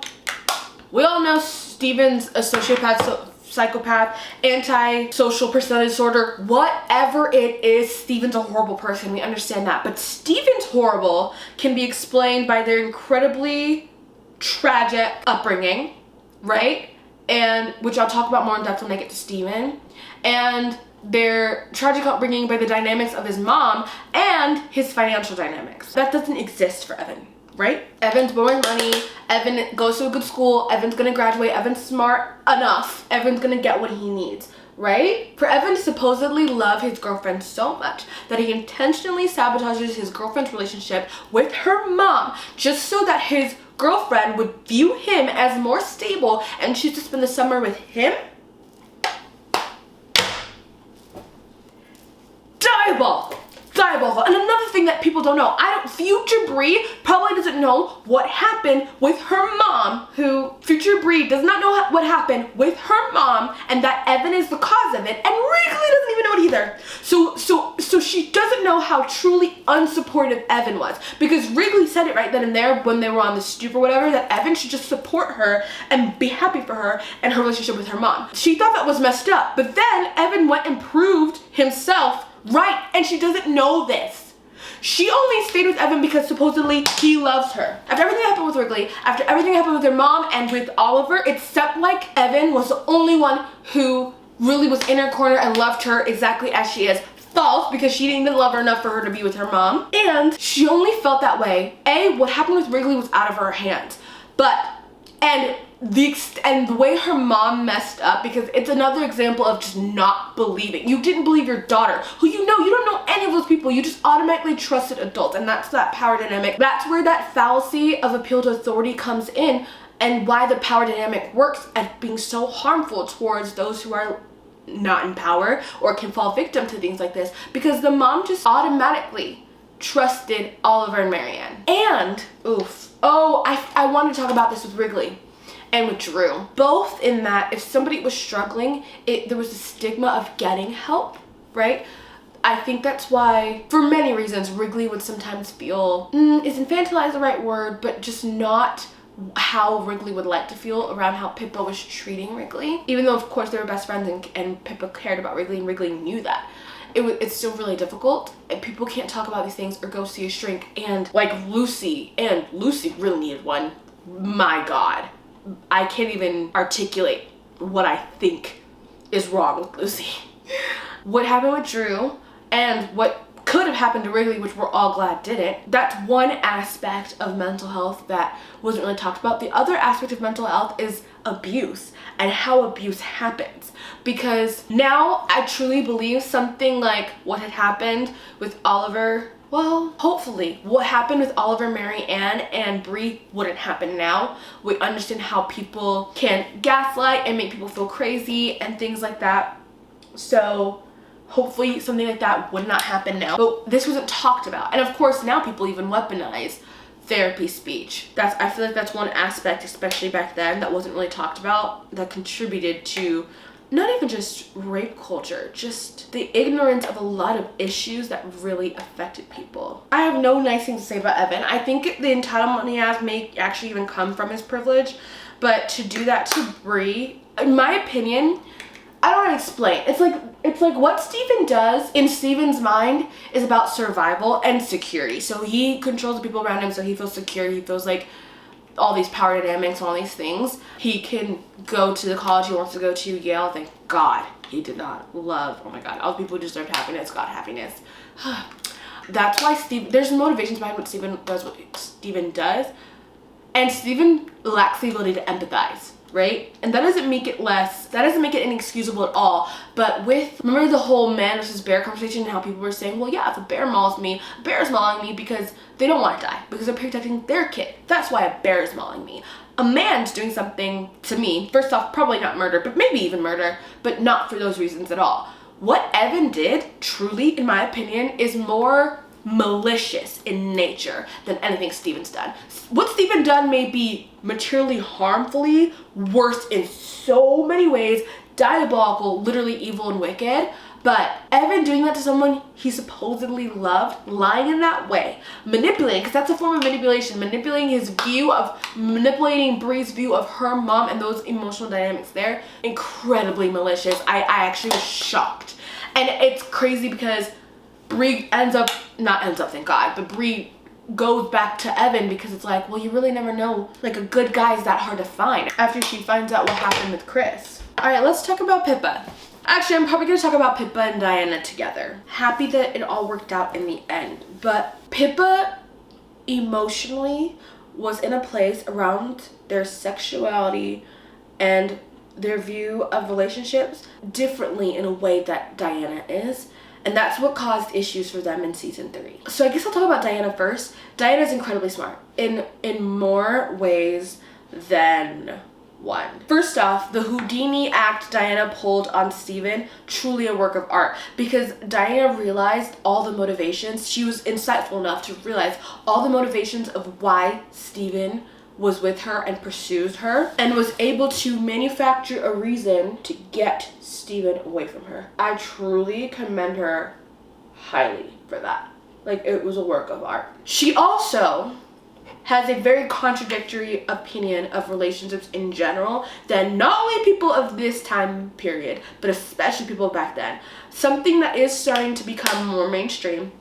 we all know Steven's a sociopath, psychopath, anti-social personality disorder, whatever it is. Steven's a horrible person. We understand that. But Steven's horrible can be explained by their incredibly tragic upbringing, right? And which I'll talk about more in depth when I get to Steven. And their tragic upbringing by the dynamics of his mom and his financial dynamics. That doesn't exist for Evan, right? Evan's borrowing money, Evan goes to a good school, Evan's gonna graduate, Evan's smart enough, Evan's gonna get what he needs, right? For Evan to supposedly love his girlfriend so much that he intentionally sabotages his girlfriend's relationship with her mom just so that his girlfriend would view him as more stable and choose to spend the summer with him. Diabolical. And another thing that people don't know, future Brie probably doesn't know what happened with her mom, future Brie does not know what happened with her mom, and that Evan is the cause of it, and Wrigley doesn't even know it either. So she doesn't know how truly unsupportive Evan was, because Wrigley said it right then and there when they were on the stoop or whatever, that Evan should just support her and be happy for her and her relationship with her mom. She thought that was messed up, but then Evan went and proved himself right, and she doesn't know this. She only stayed with Evan because supposedly he loves her. After everything happened with Wrigley, after everything happened with her mom and with Oliver, it felt like Evan was the only one who really was in her corner and loved her exactly as she is. False, because she didn't even love her enough for her to be with her mom. And she only felt that way. What happened with Wrigley was out of her hands. And the way her mom messed up, because it's another example of just not believing. You didn't believe your daughter, who you don't know any of those people. You just automatically trusted adults, and that's that power dynamic. That's where that fallacy of appeal to authority comes in, and why the power dynamic works at being so harmful towards those who are not in power or can fall victim to things like this, because the mom just automatically trusted Oliver and Marianne. And I want to talk about this with Wrigley and with Drew, both in that if somebody was struggling, there was a stigma of getting help, right? I think that's why, for many reasons, Wrigley would sometimes feel, is infantilized the right word, but just not how Wrigley would like to feel around how Pippa was treating Wrigley. Even though, of course, they were best friends and Pippa cared about Wrigley and Wrigley knew that. It's still really difficult, and people can't talk about these things or go see a shrink. And like Lucy really needed one. My God. I can't even articulate what I think is wrong with Lucy. What happened with Drew and what could have happened to Wrigley, which we're all glad didn't, that's one aspect of mental health that wasn't really talked about. The other aspect of mental health is abuse and how abuse happens. Because now I truly believe something like what had happened with Oliver, well, hopefully what happened with Oliver, Marianne, and Brie wouldn't happen now. We understand how people can gaslight and make people feel crazy and things like that. So hopefully something like that would not happen now. But this wasn't talked about. And of course now people even weaponize therapy speech. I feel like that's one aspect, especially back then, that wasn't really talked about, that contributed to not even just rape culture, just the ignorance of a lot of issues that really affected people. I have no nice things to say about Evan. I think the entitlement he has may actually even come from his privilege, but to do that to Bree, in my opinion, I don't want to explain. It's like what Steven does in Steven's mind is about survival and security. So he controls the people around him, so he feels secure. He feels like all these power dynamics, all these things. He can go to the college he wants to go to, Yale. Thank God he did not love, oh my God, all the people who deserve happiness got happiness. That's why there's motivations behind what Steven does. And Steven lacks the ability to empathize, right? And that doesn't make it inexcusable at all. But remember the whole man versus bear conversation and how people were saying, well, yeah, if a bear mauls me, a bear is mauling me because they don't want to die, because they're protecting their kid. That's why a bear is mauling me. A man's doing something to me, first off, probably not murder, but maybe even murder, but not for those reasons at all. What Evan did, truly, in my opinion, is more malicious in nature than anything Steven's done. What Steven done may be materially harmfully worse in so many ways, diabolical, literally evil and wicked, but Evan doing that to someone he supposedly loved, lying in that way, manipulating, because that's a form of manipulation, manipulating Bree's view of her mom and those emotional dynamics there, incredibly malicious. I actually was shocked. And it's crazy because Bree thank God, but Bree goes back to Evan because it's like, well, you really never know, like a good guy is that hard to find after she finds out what happened with Chris. All right, let's talk about Pippa. Actually, I'm probably gonna talk about Pippa and Diana together. Happy that it all worked out in the end, but Pippa emotionally was in a place around their sexuality and their view of relationships differently in a way that Diana is. And that's what caused issues for them in season 3. So I guess I'll talk about Diana first. Diana's incredibly smart in more ways than one. First off, the Houdini act Diana pulled on Steven, truly a work of art, because Diana realized all the motivations. She was insightful enough to realize all the motivations of why Steven was with her and pursues her, and was able to manufacture a reason to get Steven away from her. I truly commend her highly for that. Like, it was a work of art. She also has a very contradictory opinion of relationships in general than not only people of this time period, but especially people back then. Something that is starting to become more mainstream,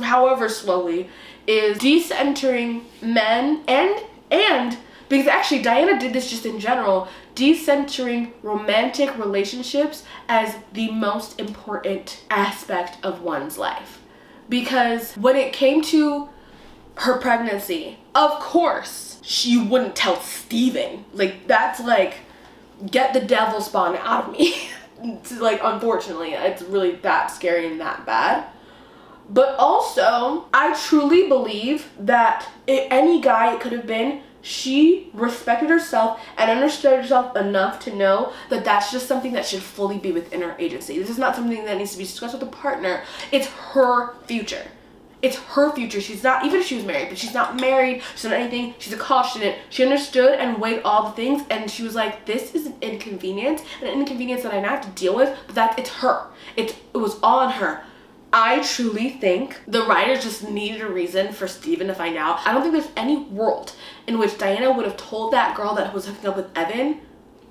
however slowly, is decentering men and because actually Diana did this just in general, decentering romantic relationships as the most important aspect of one's life. Because when it came to her pregnancy, of course, she wouldn't tell Steven. Like, that's like, get the devil spawn out of me. Like, unfortunately, it's really that scary and that bad. But also, I truly believe that any guy it could have been, she respected herself and understood herself enough to know that that's just something that should fully be within her agency. This is not something that needs to be discussed with a partner. It's her future. It's her future. She's not, even if she was married, but she's not married, she's not anything, she's a college student. She understood and weighed all the things, and she was like, this is an inconvenience that I now have to deal with, but it's her. It was all on her. I truly think the writers just needed a reason for Steven to find out. I don't think there's any world in which Diana would have told that girl that was hooking up with Evan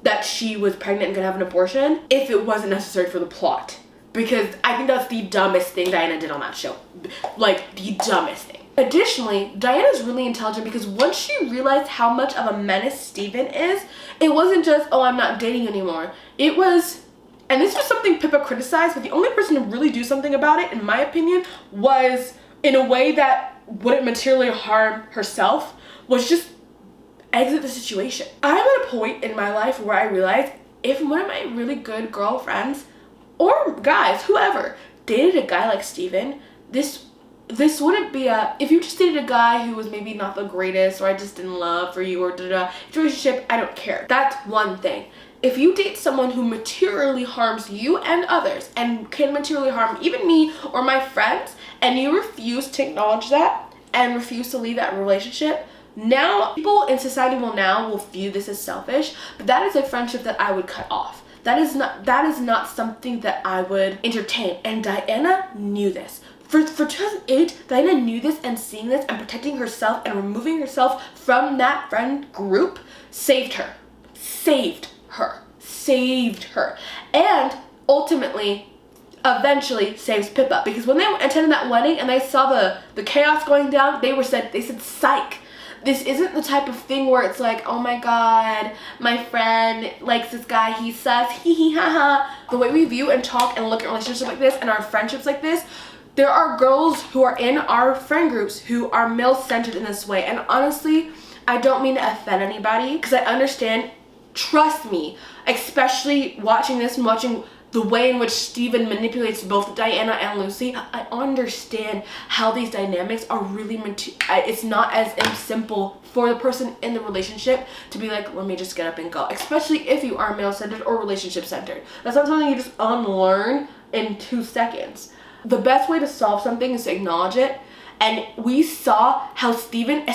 that she was pregnant and gonna have an abortion if it wasn't necessary for the plot. Because I think that's the dumbest thing Diana did on that show. Like, the dumbest thing. Additionally, Diana's really intelligent because once she realized how much of a menace Steven is, it wasn't just, oh, I'm not dating anymore. It was, and this was something Pippa criticized, but the only person to really do something about it, in my opinion, was in a way that wouldn't materially harm herself, was just exit the situation. I'm at a point in my life where I realize if one of my really good girlfriends, or guys, whoever, dated a guy like Steven, this wouldn't be if you just dated a guy who was maybe not the greatest, or I just didn't love for you, or relationship, I don't care. That's one thing. if you date someone who materially harms you and others and can materially harm even me or my friends, and you refuse to acknowledge that and refuse to leave that relationship, now people in society will view this as selfish, but that is a friendship that I would cut off. That is not something that I would entertain. And Diana knew this. For 2008, Diana knew this, and seeing this and protecting herself and removing herself from that friend group saved her. Saved her. And ultimately, eventually saves Pippa. Because when they attended that wedding and they saw the chaos going down, they said, psych. This isn't the type of thing where it's like, oh my god, my friend likes this guy, he sucks, hee hee ha ha. The way we view and talk and look at relationships like this and our friendships like this, there are girls who are in our friend groups who are male-centered in this way. And honestly, I don't mean to offend anybody, because I understand, trust me, especially watching this and watching the way in which Steven manipulates both Diana and Lucy, I understand how these dynamics are really it's not as simple for the person in the relationship to be like, let me just get up and go, especially if you are male-centered or relationship-centered. That's not something you just unlearn in 2 seconds. The best way to solve something is to acknowledge it, and we saw how Steven,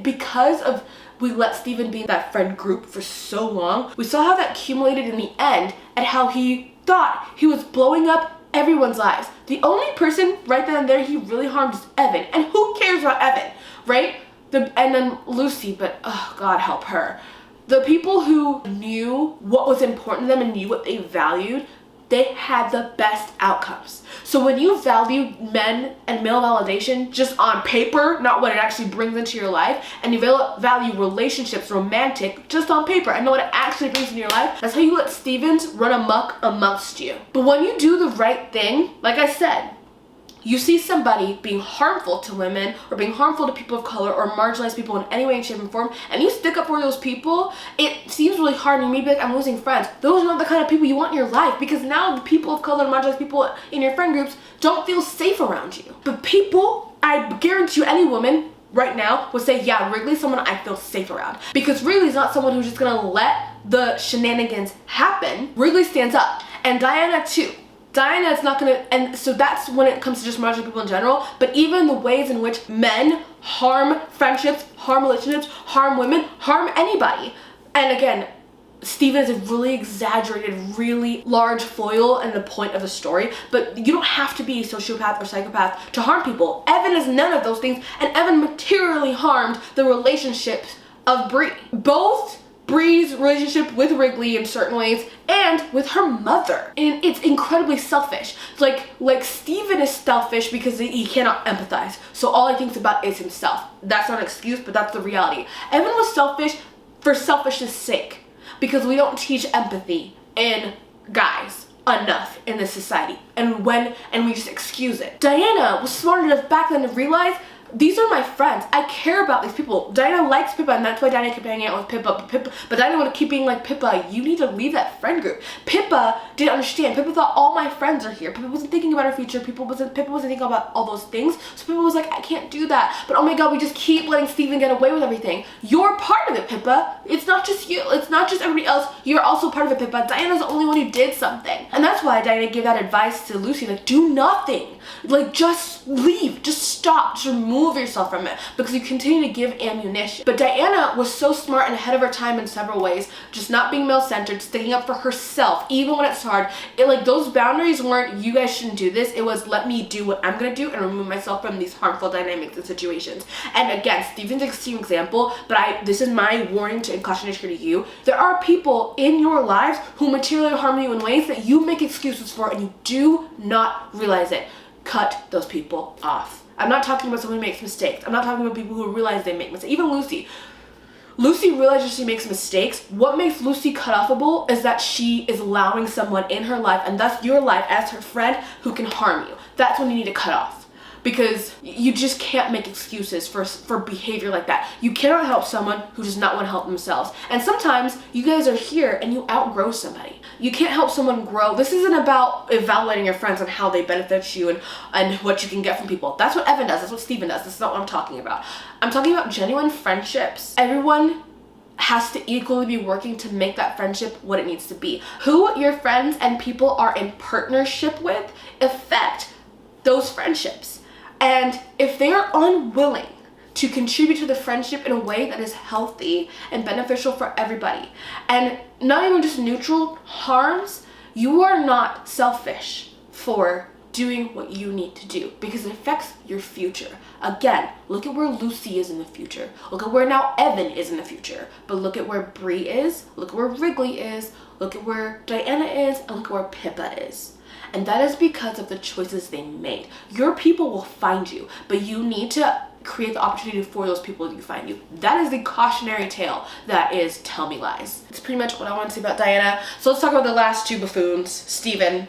because of we let Steven be in that friend group for so long, we saw how that accumulated in the end and how he thought he was blowing up everyone's lives. The only person right then and there he really harmed is Evan. And who cares about Evan, right? And then Lucy, but oh God help her. The people who knew what was important to them and knew what they valued, they had the best outcomes. So when you value men and male validation just on paper, not what it actually brings into your life, and you value relationships, romantic, just on paper, and know what it actually brings into your life, that's how you let Stevens run amok amongst you. But when you do the right thing, like I said, you see somebody being harmful to women or being harmful to people of color or marginalized people in any way, shape, and form, and you stick up for those people, it seems really hard and you may be like, I'm losing friends. Those are not the kind of people you want in your life, because now the people of color and marginalized people in your friend groups don't feel safe around you. But people, I guarantee you, any woman right now would say, yeah, Wrigley's someone I feel safe around. Because Wrigley's not someone who's just gonna let the shenanigans happen. Wrigley stands up, and Diana too. Diana is not gonna, and so that's when it comes to just marginalized people in general, but even the ways in which men harm friendships, harm relationships, harm women, harm anybody. And again, Steven is a really exaggerated, really large foil in the point of the story, but you don't have to be a sociopath or psychopath to harm people. Evan is none of those things, and Evan materially harmed the relationships of Bree. Both Bree's relationship with Wrigley in certain ways and with her mother. And it's incredibly selfish. Like Steven is selfish because he cannot empathize. So all he thinks about is himself. That's not an excuse, but that's the reality. Evan was selfish for selfishness' sake, because we don't teach empathy in guys enough in this society. And we just excuse it. Diana was smart enough back then to realize these are my friends. I care about these people. Diana likes Pippa, and that's why Diana kept hanging out with Pippa. But Diana would keep being like, Pippa, you need to leave that friend group. Pippa didn't understand. Pippa thought all my friends are here. Pippa wasn't thinking about her future. Pippa wasn't thinking about all those things. So Pippa was like, I can't do that. But oh my God, we just keep letting Steven get away with everything. You're part of it, Pippa. It's not just you. It's not just everybody else. You're also part of it, Pippa. Diana's the only one who did something. And that's why Diana gave that advice to Lucy, like, do nothing. Like, just leave. Just stop. Just remove yourself from it, because you continue to give ammunition. But Diana was so smart and ahead of her time in several ways, just not being male-centered, sticking up for herself, even when it's hard. Those boundaries weren't, you guys shouldn't do this. It was, let me do what I'm gonna do and remove myself from these harmful dynamics and situations. And again, Steven's an extreme example, but this is my warning and cautionation to you. There are people in your lives who materially harm you in ways that you make excuses for and you do not realize it. Cut those people off. I'm not talking about someone who makes mistakes. I'm not talking about people who realize they make mistakes. Even Lucy. Lucy realizes she makes mistakes. What makes Lucy cutoffable is that she is allowing someone in her life, and thus your life as her friend, who can harm you. That's when you need to cut off. Because you just can't make excuses for behavior like that. You cannot help someone who does not want to help themselves. And sometimes you guys are here and you outgrow somebody. You can't help someone grow. This isn't about evaluating your friends on how they benefit you and what you can get from people. That's what Evan does. That's what Steven does. This is not what I'm talking about. I'm talking about genuine friendships. Everyone has to equally be working to make that friendship what it needs to be. Who your friends and people are in partnership with affect those friendships. And if they are unwilling to contribute to the friendship in a way that is healthy and beneficial for everybody, and not even just neutral harms, you are not selfish for doing what you need to do, because it affects your future. Again, look at where Lucy is in the future. Look at where now Evan is in the future. But look at where Bree is, look at where Wrigley is, look at where Diana is, and look at where Pippa is. And that is because of the choices they made. Your people will find you, but you need to create the opportunity for those people to find you. That is the cautionary tale that is Tell Me Lies. It's pretty much what I want to say about Diana. So let's talk about the last two buffoons, Steven.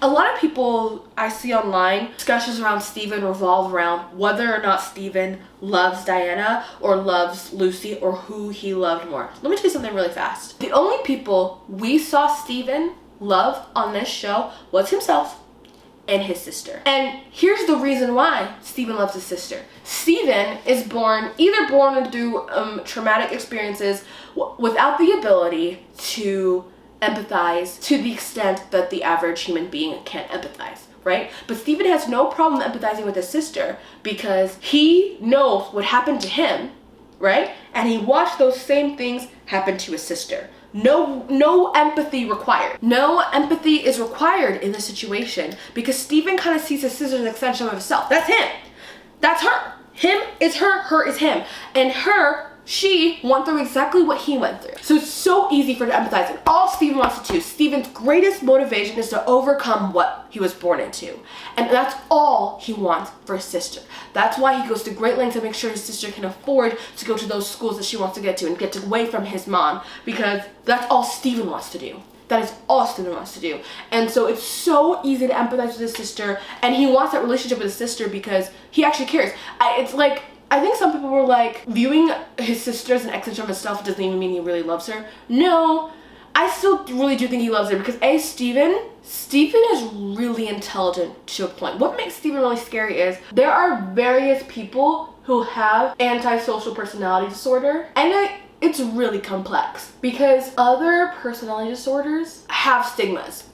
A lot of people I see online, discussions around Steven revolve around whether or not Steven loves Diana or loves Lucy, or who he loved more. Let me tell you something really fast. The only people we saw Steven love on this show was himself and his sister. And here's the reason why Steven loves his sister. Steven is either born through traumatic experiences without the ability to empathize to the extent that the average human being can't empathize, right? But Steven has no problem empathizing with his sister because he knows what happened to him, right? And he watched those same things happen to his sister. No empathy required. No empathy is required in this situation because Steven kind of sees his sister as an extension of himself. That's him. That's her. Him is her is him. And she went through exactly what he went through. So it's so easy for her to empathize. And all Steven wants to do, Steven's greatest motivation is to overcome what he was born into. And that's all he wants for his sister. That's why he goes to great lengths to make sure his sister can afford to go to those schools that she wants to get to and get away from his mom, because that's all Steven wants to do. That is all Steven wants to do. And so it's so easy to empathize with his sister, and he wants that relationship with his sister because he actually cares. I think some people were like, viewing his sister as an extension of himself doesn't even mean he really loves her. No, I still really do think he loves her because Steven is really intelligent to a point. What makes Steven really scary is there are various people who have antisocial personality disorder, and it's really complex because other personality disorders have stigmas.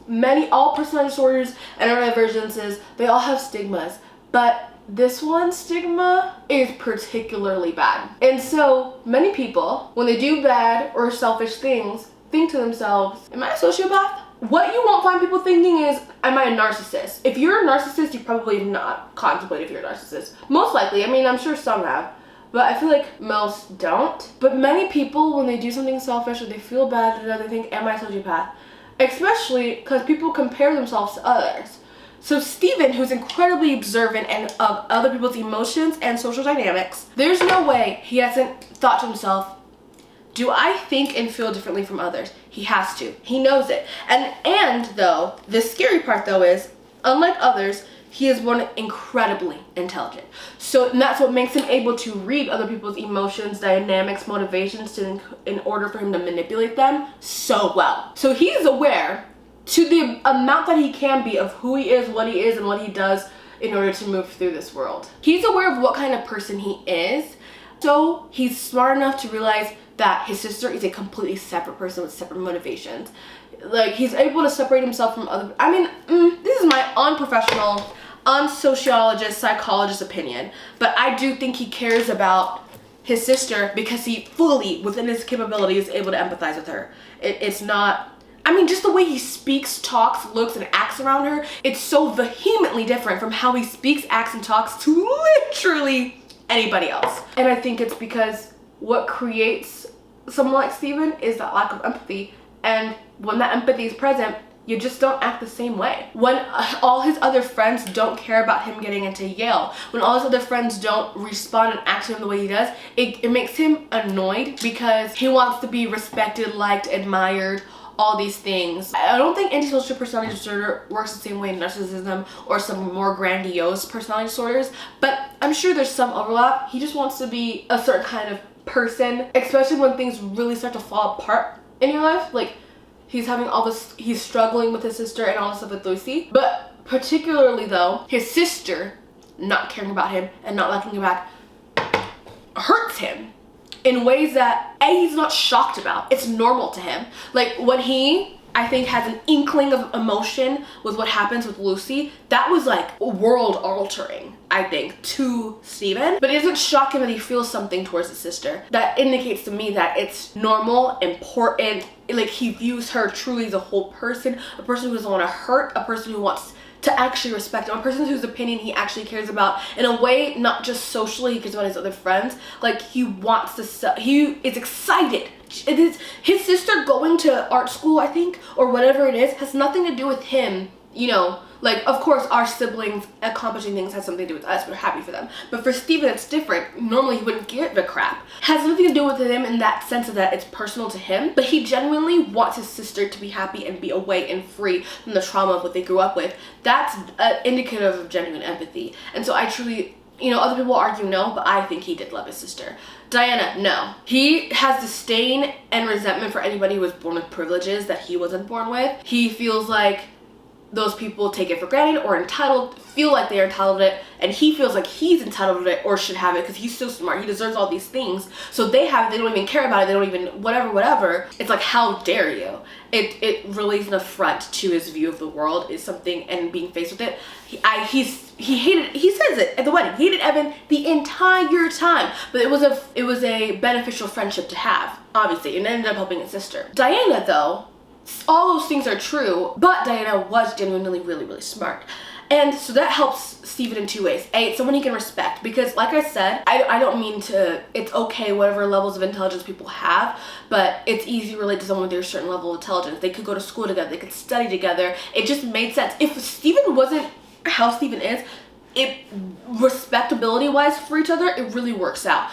All personality disorders and neurodivergences, they all have stigmas, but this one stigma is particularly bad. And so many people, when they do bad or selfish things, think to themselves, am I a sociopath? What you won't find people thinking is, am I a narcissist? If you're a narcissist, you probably have not contemplated if you're a narcissist. Most likely, I'm sure some have, but I feel like most don't. But many people, when they do something selfish or they feel bad, they think, am I a sociopath? Especially because people compare themselves to others. So Steven, who's incredibly observant and of other people's emotions and social dynamics, there's no way he hasn't thought to himself, do I think and feel differently from others? He has to. He knows it. And though, the scary part though is, unlike others, he is born incredibly intelligent. So that's what makes him able to read other people's emotions, dynamics, motivations in order for him to manipulate them so well. So he's aware to the amount that he can be of who he is, and what he does in order to move through this world. He's aware of what kind of person he is, so he's smart enough to realize that his sister is a completely separate person with separate motivations. Like, he's able to separate himself from other, this is my unprofessional, unsociologist, psychologist opinion, but I do think he cares about his sister because he fully, within his capabilities, is able to empathize with her. It's not, just the way he speaks, talks, looks, and acts around her, it's so vehemently different from how he speaks, acts, and talks to literally anybody else. And I think it's because what creates someone like Steven is that lack of empathy. And when that empathy is present, you just don't act the same way. When all his other friends don't care about him getting into Yale, when all his other friends don't respond and act to him the way he does, it makes him annoyed because he wants to be respected, liked, admired, all these things. I don't think antisocial personality disorder works the same way in narcissism or some more grandiose personality disorders, but I'm sure there's some overlap. He just wants to be a certain kind of person, especially when things really start to fall apart in your life. Like, he's having all this, he's struggling with his sister and all this stuff with Lucy, but particularly though, his sister not caring about him and not liking him back hurts him in ways that he's not shocked about. It's normal to him. Like when he, I think, has an inkling of emotion with what happens with Lucy, that was like world altering, I think, to Steven. But it doesn't shock him that he feels something towards his sister. That indicates to me that it's normal, important, like he views her truly as a whole person, a person who doesn't want to hurt, a person who wants to actually respect him, a person whose opinion he actually cares about in a way, not just socially, he cares about his other friends. Like he wants to, he is excited. It is his sister going to art school, I think, or whatever it is, has nothing to do with him, you know. Like, of course, our siblings accomplishing things has something to do with us. We're happy for them. But for Steven, it's different. Normally, he wouldn't give a crap. Has nothing to do with him in that sense of that it's personal to him. But he genuinely wants his sister to be happy and be away and free from the trauma of what they grew up with. That's an indicative of genuine empathy. And so I truly, you know, other people argue no, but I think he did love his sister. Diana, no. He has disdain and resentment for anybody who was born with privileges that he wasn't born with. He feels like those people take it for granted or feel like they are entitled to it, and he feels like he's entitled to it or should have it because he's so smart. He deserves all these things. So they have it, they don't even care about it, they don't even whatever. It's like, how dare you? It really is an affront to his view of the world, is something, and being faced with it. He hated, he says it at the wedding, he hated Evan the entire time, but it was a beneficial friendship to have, obviously, and it ended up helping his sister. Diana, though, all those things are true, but Diana was genuinely really, really smart. And so that helps Steven in two ways. A, it's someone he can respect, because like I said, I don't mean to, it's okay whatever levels of intelligence people have, but it's easy to relate to someone with their certain level of intelligence. They could go to school together, they could study together. It just made sense. If Steven wasn't how Steven is, respectability wise for each other, it really works out.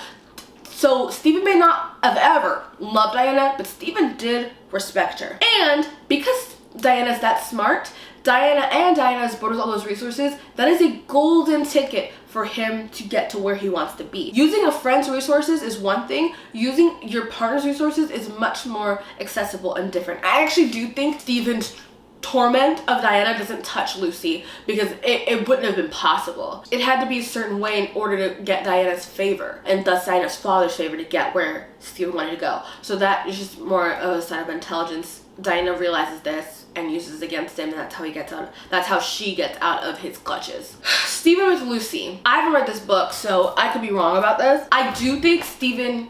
So Steven may not have ever loved Diana, but Steven did respect her. And because Diana's that smart, Diana is born with all those resources, that is a golden ticket for him to get to where he wants to be. Using a friend's resources is one thing. Using your partner's resources is much more accessible and different. I actually do think Steven's torment of Diana doesn't touch Lucy, because it wouldn't have been possible. It had to be a certain way in order to get Diana's favor, and thus Diana's father's favor, to get where Steven wanted to go. So that is just more of a sign of intelligence. Diana realizes this and uses it against him, and that's how he gets out. That's how she gets out of his clutches. Steven with Lucy. I haven't read this book, so I could be wrong about this. I do think Steven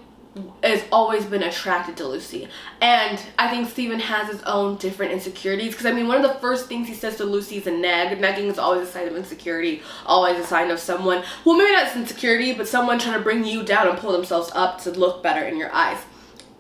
has always been attracted to Lucy, and I think Steven has his own different insecurities, because I mean, one of the first things he says to Lucy is a neg. Negging is always a sign of insecurity, always a sign of someone, well, maybe not insecurity, but someone trying to bring you down and pull themselves up to look better in your eyes.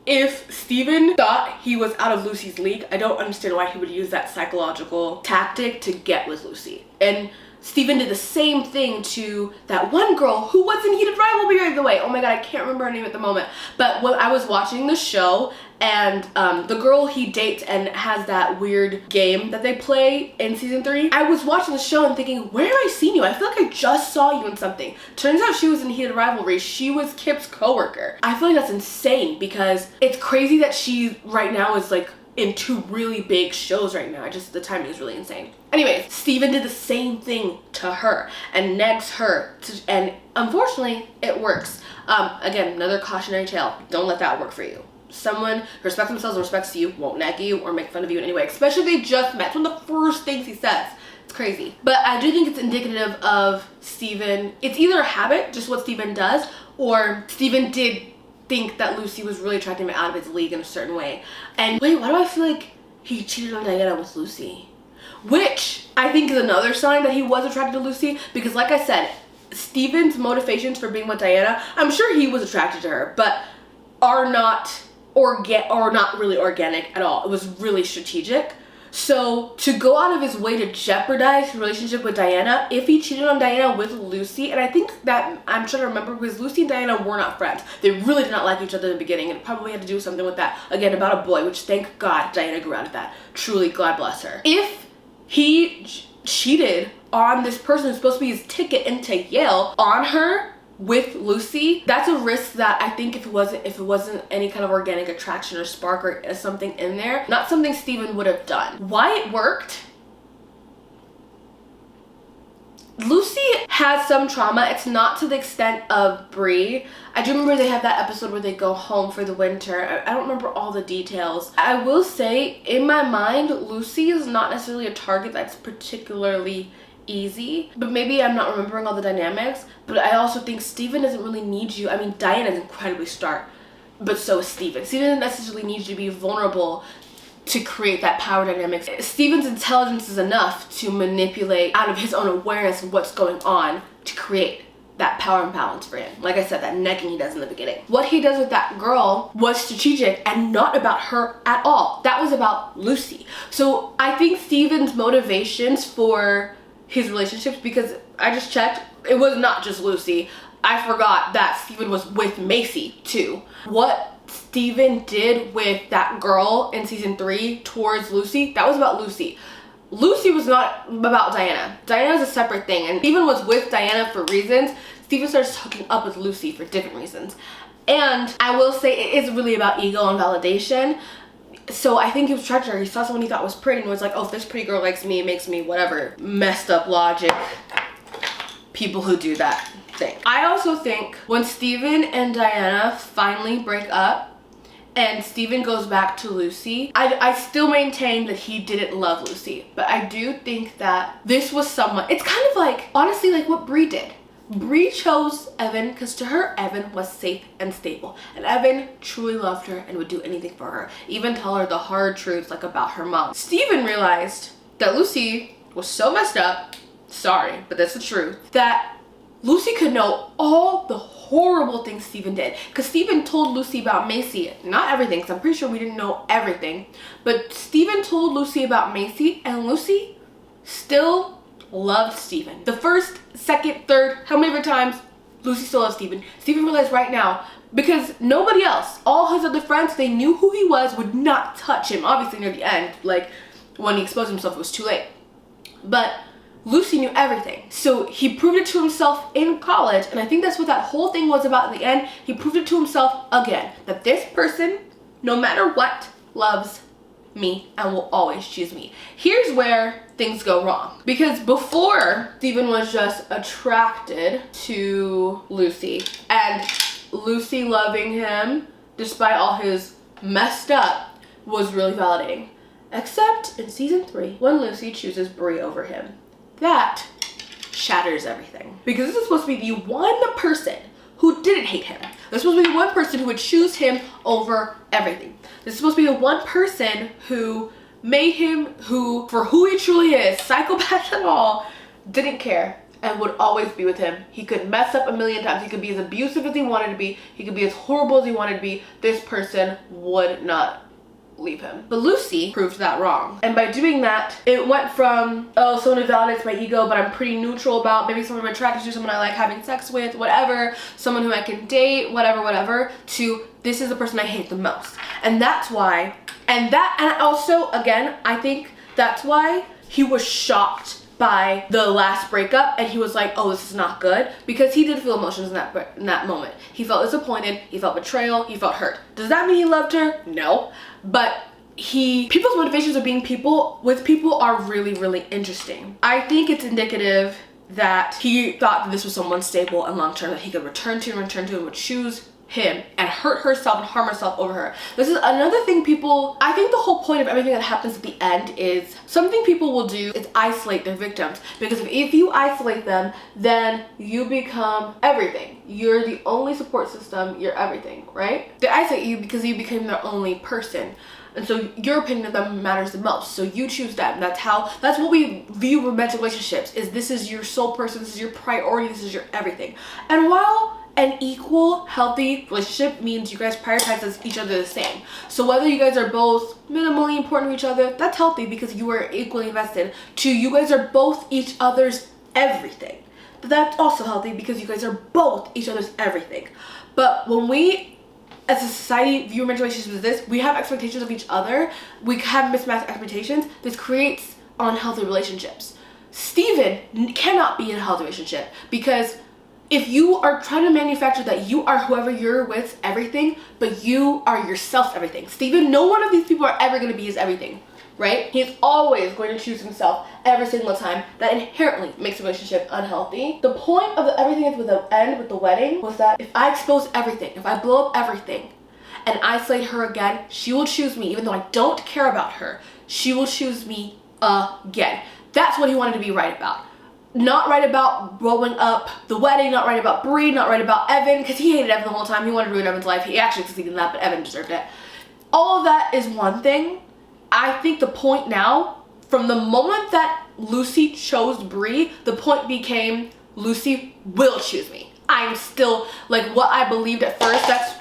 If Steven thought he was out of Lucy's league, I don't understand why he would use that psychological tactic to get with Lucy. And Steven did the same thing to that one girl who was in heated rivalry, by the way. Oh my god, I can't remember her name at the moment. But when I was watching the show, and the girl he dates and has that weird game that they play in season 3, I was watching the show and thinking, where have I seen you? I feel like I just saw you in something. Turns out she was in heated rivalry. She was Kip's coworker. I feel like that's insane, because it's crazy that she right now is like in 2 really big shows right now. The timing is really insane. Anyways, Steven did the same thing to her and negs her, and unfortunately, it works. Again, another cautionary tale. Don't let that work for you. Someone who respects themselves and respects you won't nag you or make fun of you in any way, especially if they just met. It's one of the first things he says. It's crazy. But I do think it's indicative of Steven. It's either a habit, just what Steven does, or Steven did think that Lucy was really attracting him out of his league in a certain way. And wait, why do I feel like he cheated on Diana with Lucy? Which I think is another sign that he was attracted to Lucy, because like I said, Steven's motivations for being with Diana, I'm sure he was attracted to her, but are not really organic at all. It was really strategic. So to go out of his way to jeopardize his relationship with Diana, if he cheated on Diana with Lucy, and I think that, I'm trying to remember, because Lucy and Diana were not friends. They really did not like each other in the beginning, and it probably had to do something with that. Again, about a boy, which thank God Diana grew out of that. Truly, God bless her. If he cheated on this person who's supposed to be his ticket into Yale on her with Lucy, that's a risk that I think if it wasn't any kind of organic attraction or spark or something in there, not something Steven would have done. Why it worked, Lucy has some trauma. It's not to the extent of Brie. I do remember they have that episode where they go home for the winter. I don't remember all the details. I will say, in my mind, Lucy is not necessarily a target that's particularly easy, but maybe I'm not remembering all the dynamics. But I also think Steven doesn't really need you. I mean, Diana is incredibly stark, but so is Steven. Steven doesn't necessarily need you to be vulnerable to create that power dynamics. Steven's intelligence is enough to manipulate out of his own awareness of what's going on to create that power imbalance for him. Like I said, that necking he does in the beginning. What he does with that girl was strategic and not about her at all. That was about Lucy. So I think Steven's motivations for his relationships, because I just checked, it was not just Lucy. I forgot that Steven was with Macy too. What Steven did with that girl in season 3 towards Lucy, that was about Lucy. Lucy was not about Diana. Diana's a separate thing, and Steven was with Diana for reasons. Steven starts hooking up with Lucy for different reasons. And I will say it is really about ego and validation. So I think he was trying to, he saw someone he thought was pretty and was like, oh, if this pretty girl likes me, it makes me whatever. Messed up logic. People who do that thing. I also think when Steven and Diana finally break up and Steven goes back to Lucy, I still maintain that he didn't love Lucy, but I do think that this was someone, it's kind of like, honestly, like what Brie did. Brie chose Evan because to her, Evan was safe and stable. And Evan truly loved her and would do anything for her, even tell her the hard truths like about her mom. Steven realized that Lucy was so messed up, sorry, but that's the truth, that Lucy could know all the horrible things Steven did. Because Steven told Lucy about Macy. Not everything, because I'm pretty sure we didn't know everything. But Steven told Lucy about Macy, and Lucy still loved Steven. The first, second, third, how many times, Lucy still loved Steven. Steven realized right now, because nobody else, all his other friends, they knew who he was, would not touch him. Obviously near the end, like when he exposed himself, it was too late. But Lucy knew everything. So he proved it to himself in college, and I think that's what that whole thing was about in the end. He proved it to himself again, that this person, no matter what, loves me and will always choose me. Here's where things go wrong. Because before, Steven was just attracted to Lucy, and Lucy loving him, despite all his messed up, was really validating. Except in season 3, when Lucy chooses Brie over him. That shatters everything. Because this is supposed to be the one person who didn't hate him. This is supposed to be the one person who would choose him over everything. This is supposed to be the one person who made him, who, for who he truly is, psychopath and all, didn't care and would always be with him. He could mess up a million times. He could be as abusive as he wanted to be. He could be as horrible as he wanted to be. This person would not leave him. But Lucy proved that wrong. And by doing that, it went from, oh, someone who validates my ego, but I'm pretty neutral about, maybe someone I'm attracted to, someone I like having sex with, whatever, someone who I can date, whatever, to this is the person I hate the most. And that's why, and also, again, I think that's why he was shocked by the last breakup, and he was like, oh, this is not good, because he did feel emotions in that moment. He felt disappointed, he felt betrayal, he felt hurt. Does that mean he loved her? No. But people's motivations of being with people are really, really interesting. I think it's indicative that he thought that this was someone stable and long-term that he could return to and would choose him and hurt herself and harm herself over her. This is another thing I think the whole point of everything that happens at the end is something people will do is isolate their victims, because if you isolate them, then you become everything. You're the only support system, you're everything, right? They isolate you because you became their only person. And so your opinion of them matters the most. So you choose them. That's what we view romantic relationships, is this is your sole person, this is your priority, this is your everything. And while an equal, healthy relationship means you guys prioritize each other the same. So whether you guys are both minimally important to each other, that's healthy because you are equally invested. You guys are both each other's everything. But that's also healthy because you guys are both each other's everything. But when we, as a society, view romantic relationships as this, we have expectations of each other. We have mismatched expectations. This creates unhealthy relationships. Steven cannot be in a healthy relationship because if you are trying to manufacture that you are whoever you're with everything, but you are yourself everything. Steven, no one of these people are ever going to be his everything. right? He's always going to choose himself every single time. That inherently makes a relationship unhealthy. The point of everything with the end with the wedding was that if I expose everything, if I blow up everything and isolate her again, she will choose me. Even though I don't care about her, she will choose me again. That's what he wanted to be right about. Not right about blowing up the wedding, not right about Bree, not right about Evan, because he hated Evan the whole time. He wanted to ruin Evan's life. He actually succeeded in that, but Evan deserved it. All of that is one thing. I think the point now, from the moment that Lucy chose Bree, the point became Lucy will choose me. I'm still, like, what I believed at first, that's,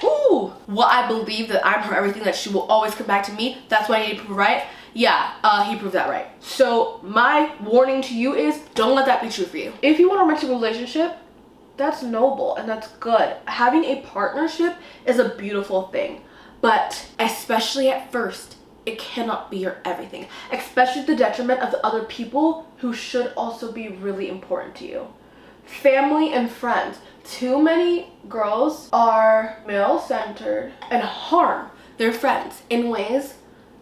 what I believe that I'm her everything, that she will always come back to me. That's what I need to prove right. Yeah, he proved that right. So my warning to you is, don't let that be true for you. If you want a romantic relationship, that's noble and that's good. Having a partnership is a beautiful thing, but especially at first, it cannot be your everything, especially to the detriment of the other people who should also be really important to you. Family and friends. Too many girls are male-centered and harm their friends in ways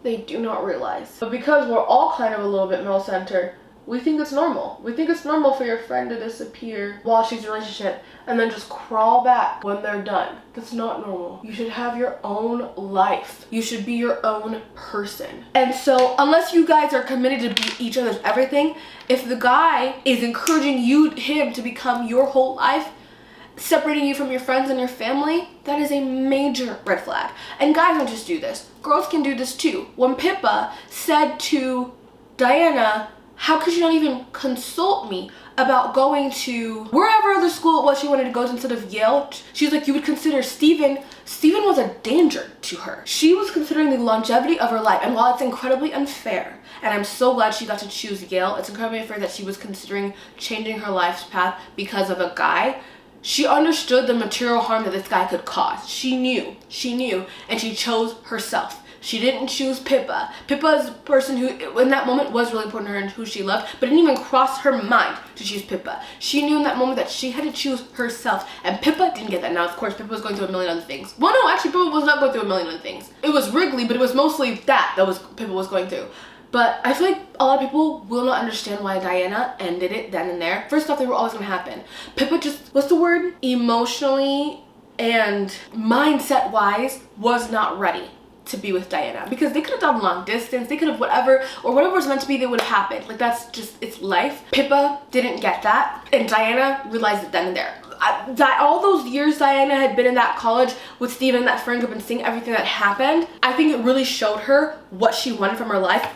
they do not realize. But because we're all kind of a little bit male-centered, we think it's normal. We think it's normal for your friend to disappear while she's in a relationship and then just crawl back when they're done. That's not normal. You should have your own life. You should be your own person. And so unless you guys are committed to be each other's everything, if the guy is encouraging him to become your whole life, separating you from your friends and your family, that is a major red flag. And guys don't just do this. Girls can do this too. When Pippa said to Diana, how could you not even consult me about going to wherever other school it was she wanted to go to instead of Yale? She's like, you would consider Steven. Steven was a danger to her. She was considering the longevity of her life. And while it's incredibly unfair, and I'm so glad she got to choose Yale, it's incredibly unfair that she was considering changing her life's path because of a guy. She understood the material harm that this guy could cause. She knew, and she chose herself. She didn't choose Pippa. Pippa is a person who, in that moment, was really important to her and who she loved, but it didn't even cross her mind to choose Pippa. She knew in that moment that she had to choose herself, and Pippa didn't get that. Now, of course, Pippa was going through a million other things. Well, no, actually, Pippa was not going through a million other things. It was Wrigley, but it was mostly that was Pippa was going through. But I feel like a lot of people will not understand why Diana ended it then and there. First off, they were always going to happen. Pippa just, what's the word? Emotionally and mindset-wise was not ready to be with Diana, because they could have done long distance, they could have whatever was meant to be, they would have happened. Like, that's just, it's life. Pippa didn't get that, and Diana realized it then and there. All those years Diana had been in that college with Steven, that friend group, and seeing everything that happened, I think it really showed her what she wanted from her life.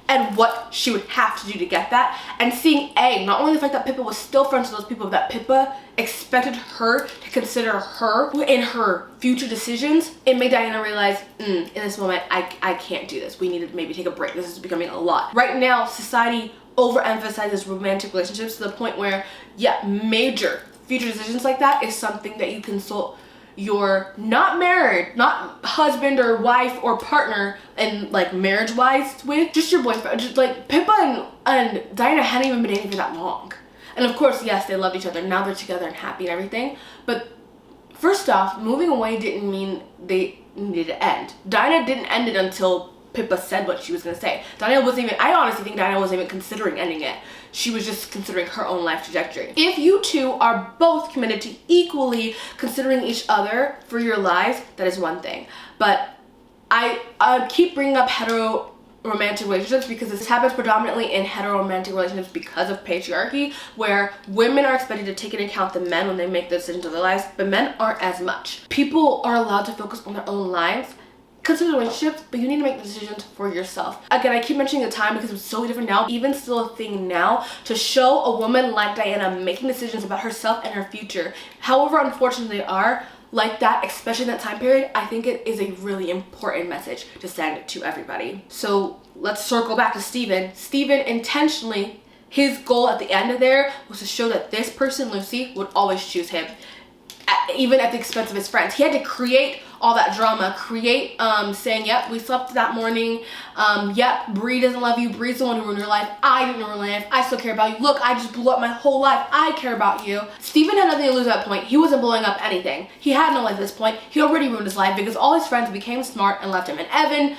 And what she would have to do to get that. And seeing not only the fact that Pippa was still friends with those people, that Pippa expected her to consider her in her future decisions, it made Diana realize, in this moment, I can't do this. We need to maybe take a break. This is becoming a lot. Right now, society overemphasizes romantic relationships to the point where, major future decisions like that is something that you consult your not married, not husband or wife or partner, and like marriage-wise with, just your boyfriend. Just like Pippa and Diana hadn't even been dating for that long. And of course, yes, they loved each other. Now they're together and happy and everything. But first off, moving away didn't mean they needed to end. Diana didn't end it until Pippa said what she was going to say. Diana wasn't even, I honestly think Diana wasn't even considering ending it. She was just considering her own life trajectory. If you two are both committed to equally considering each other for your lives, that is one thing. But I keep bringing up hetero-romantic relationships because this happens predominantly in hetero-romantic relationships because of patriarchy, where women are expected to take into account the men when they make the decisions of their lives, but men aren't as much. People are allowed to focus on their own lives, consider relationships, but you need to make the decisions for yourself. Again, I keep mentioning the time because it's so different now, even still a thing now, to show a woman like Diana making decisions about herself and her future, however unfortunate they are, like that, especially in that time period. I think it is a really important message to send to everybody. So let's circle back to Steven. Steven intentionally, his goal at the end of there was to show that this person, Lucy, would always choose him, even at the expense of his friends. He had to create all that drama, saying, yep, we slept that morning, yep, Bree doesn't love you, Bree's the one who ruined your life, I didn't ruin your life, I still care about you, look, I just blew up my whole life, I care about you. Steven had nothing to lose at that point. He wasn't blowing up anything. He had no life at this point. He already ruined his life because all his friends became smart and left him. And Evan,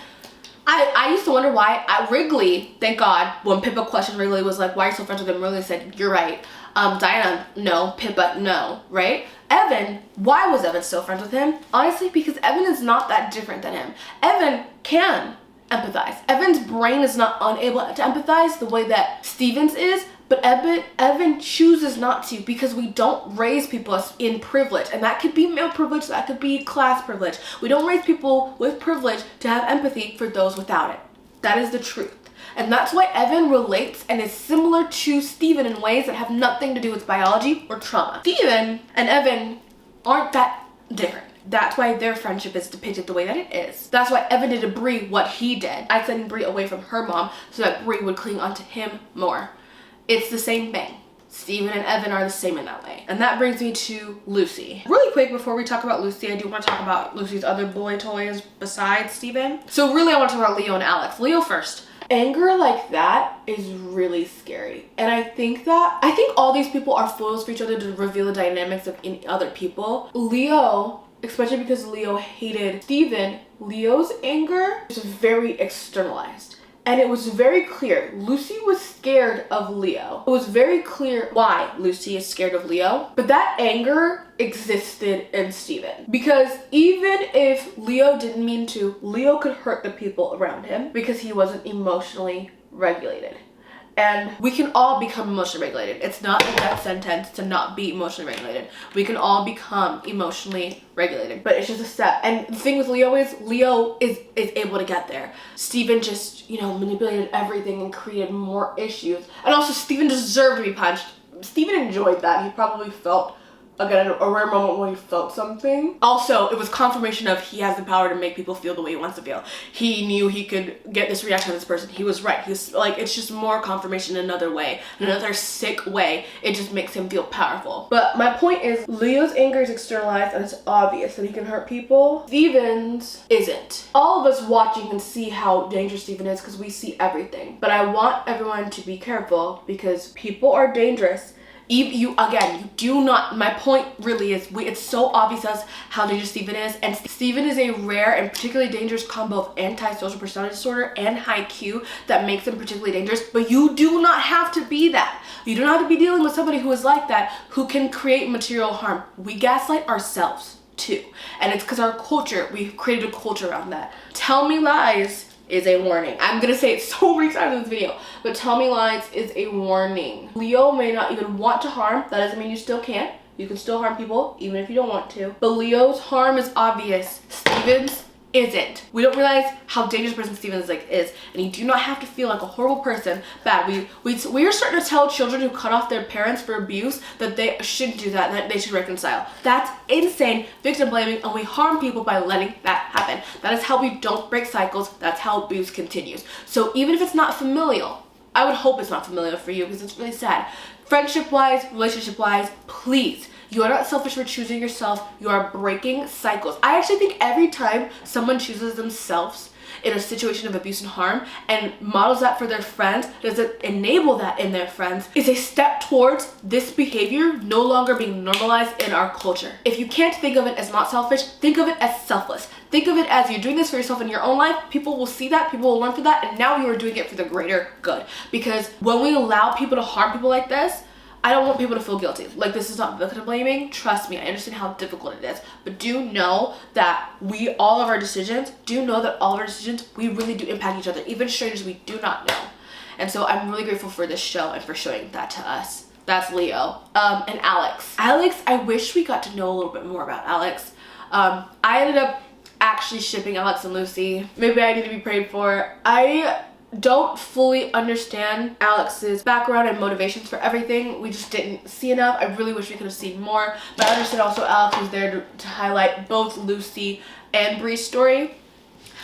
I used to wonder why Wrigley, thank God, when Pippa questioned Wrigley, was like, why are you so friends with him? Wrigley said, you're right. Diana, no. Pippa, no. Right? Evan, why was Evan still friends with him? Honestly, because Evan is not that different than him. Evan can empathize. Evan's brain is not unable to empathize the way that Steven's is, but Evan chooses not to because we don't raise people in privilege. And that could be male privilege, that could be class privilege. We don't raise people with privilege to have empathy for those without it. That is the truth. And that's why Evan relates and is similar to Steven in ways that have nothing to do with biology or trauma. Steven and Evan aren't that different. That's why their friendship is depicted the way that it is. That's why Evan did to Bree what he did. I sent Bree away from her mom so that Bree would cling onto him more. It's the same thing. Steven and Evan are the same in that way. And that brings me to Lucy. Really quick, before we talk about Lucy, I do want to talk about Lucy's other boy toys besides Steven. So really I want to talk about Leo and Alex. Leo first. Anger like that is really scary. And I think all these people are foils for each other to reveal the dynamics of any other people. Leo, especially because Leo hated Steven, Leo's anger is very externalized. And it was very clear. Lucy was scared of Leo. It was very clear why Lucy is scared of Leo. But that anger existed in Steven. Because even if Leo didn't mean to, Leo could hurt the people around him because he wasn't emotionally regulated. And we can all become emotionally regulated. It's not a death sentence to not be emotionally regulated. We can all become emotionally regulated, but it's just a step. And the thing with Leo is able to get there. Steven just, manipulated everything and created more issues. And also Steven deserved to be punched. Steven enjoyed that. He probably felt, again, a rare moment where he felt something. Also, it was confirmation of he has the power to make people feel the way he wants to feel. He knew he could get this reaction of this person. He was right. He's like, it's just more confirmation in another way, in another sick way. It just makes him feel powerful. But my point is, Leo's anger is externalized and it's obvious that he can hurt people. Steven's isn't. All of us watching can see how dangerous Steven is because we see everything. But I want everyone to be careful because people are dangerous. My point really is, it's so obvious to us how dangerous Steven is, and Steven is a rare and particularly dangerous combo of antisocial personality disorder and high Q that makes him particularly dangerous, but you do not have to be that. You don't have to be dealing with somebody who is like that, who can create material harm. We gaslight ourselves too, and it's because our culture, we've created a culture around that. Tell me lies is a warning. I'm gonna say it so many times in this video, but tell me lies is a warning. Leo may not even want to harm. That doesn't mean you still can't. You can still harm people even if you don't want to. But Leo's harm is obvious. Steven's isn't. We don't realize how dangerous a person Steven is, and you do not have to feel like a horrible person. Bad. We are starting to tell children who cut off their parents for abuse that they shouldn't do that, that they should reconcile. That's insane victim blaming, and we harm people by letting that happen. That is how we don't break cycles. That's how abuse continues. So even if it's not familial, I would hope it's not familial for you because it's really sad. Friendship-wise, relationship-wise, please. You are not selfish for choosing yourself. You are breaking cycles. I actually think every time someone chooses themselves in a situation of abuse and harm and models that for their friends, does it enable that in their friends, is a step towards this behavior no longer being normalized in our culture. If you can't think of it as not selfish, think of it as selfless. Think of it as you're doing this for yourself in your own life. People will see that, people will learn from that, and now you are doing it for the greater good. Because when we allow people to harm people like this, I don't want people to feel guilty. Like, this is not victim blaming. Trust me, I understand how difficult it is. But do know that all of our decisions, we really do impact each other. Even strangers we do not know. And so I'm really grateful for this show and for showing that to us. That's Leo. And Alex. Alex, I wish we got to know a little bit more about Alex. I ended up actually shipping Alex and Lucy. Maybe I need to be prayed for. I don't fully understand Alex's background and motivations for everything. We just didn't see enough. I really wish we could have seen more, but I understand also Alex was there to highlight both Lucy and Bree's story.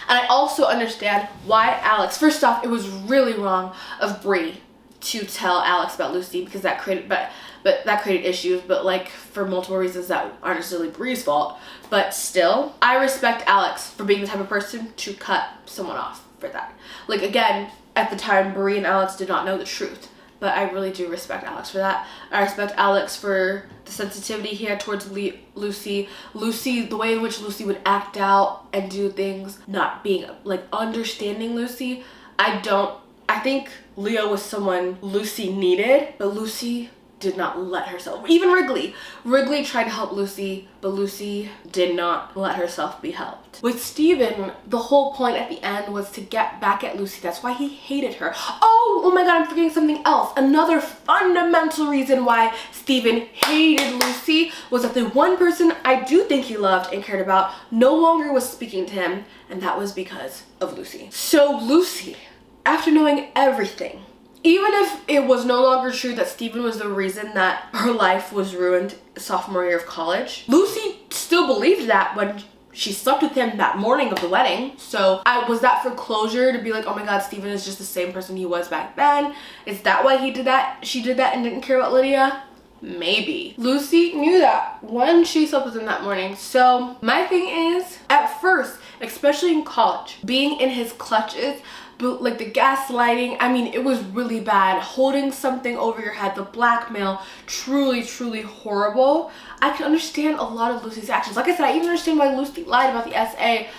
And I also understand why Alex, first off, it was really wrong of Bree to tell Alex about Lucy because that created, but that created issues, but like for multiple reasons that aren't necessarily Bree's fault. But still, I respect Alex for being the type of person to cut someone off for that. Like, again, at the time, Bree and Alex did not know the truth. but I really do respect Alex for that. I respect Alex for the sensitivity he had towards Lucy. Lucy, the way in which Lucy would act out and do things, not being like understanding Lucy. I think Leo was someone Lucy needed, but Lucy did not let herself. Even Wrigley tried to help Lucy, but Lucy did not let herself be helped. With Steven, the whole point at the end was to get back at Lucy. That's why he hated her. Oh my god, I'm forgetting something else. Another fundamental reason why Steven hated Lucy was that the one person I do think he loved and cared about no longer was speaking to him, and that was because of Lucy. So Lucy, after knowing everything, even if it was no longer true that Steven was the reason that her life was ruined sophomore year of college, Lucy still believed that when she slept with him that morning of the wedding. So was that for closure, to be like, oh my god, Steven is just the same person he was back then? Is that why he did that? She did that and didn't care about Lydia? Maybe. Lucy knew that when she slept with him that morning. So my thing is, at first, especially in college, being in his clutches, but like the gaslighting, I mean, it was really bad. Holding something over your head, the blackmail, truly, truly horrible. I can understand a lot of Lucy's actions. Like I said, I even understand why Lucy lied about the SA,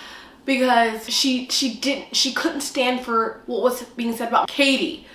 because she couldn't stand for what was being said about Katie.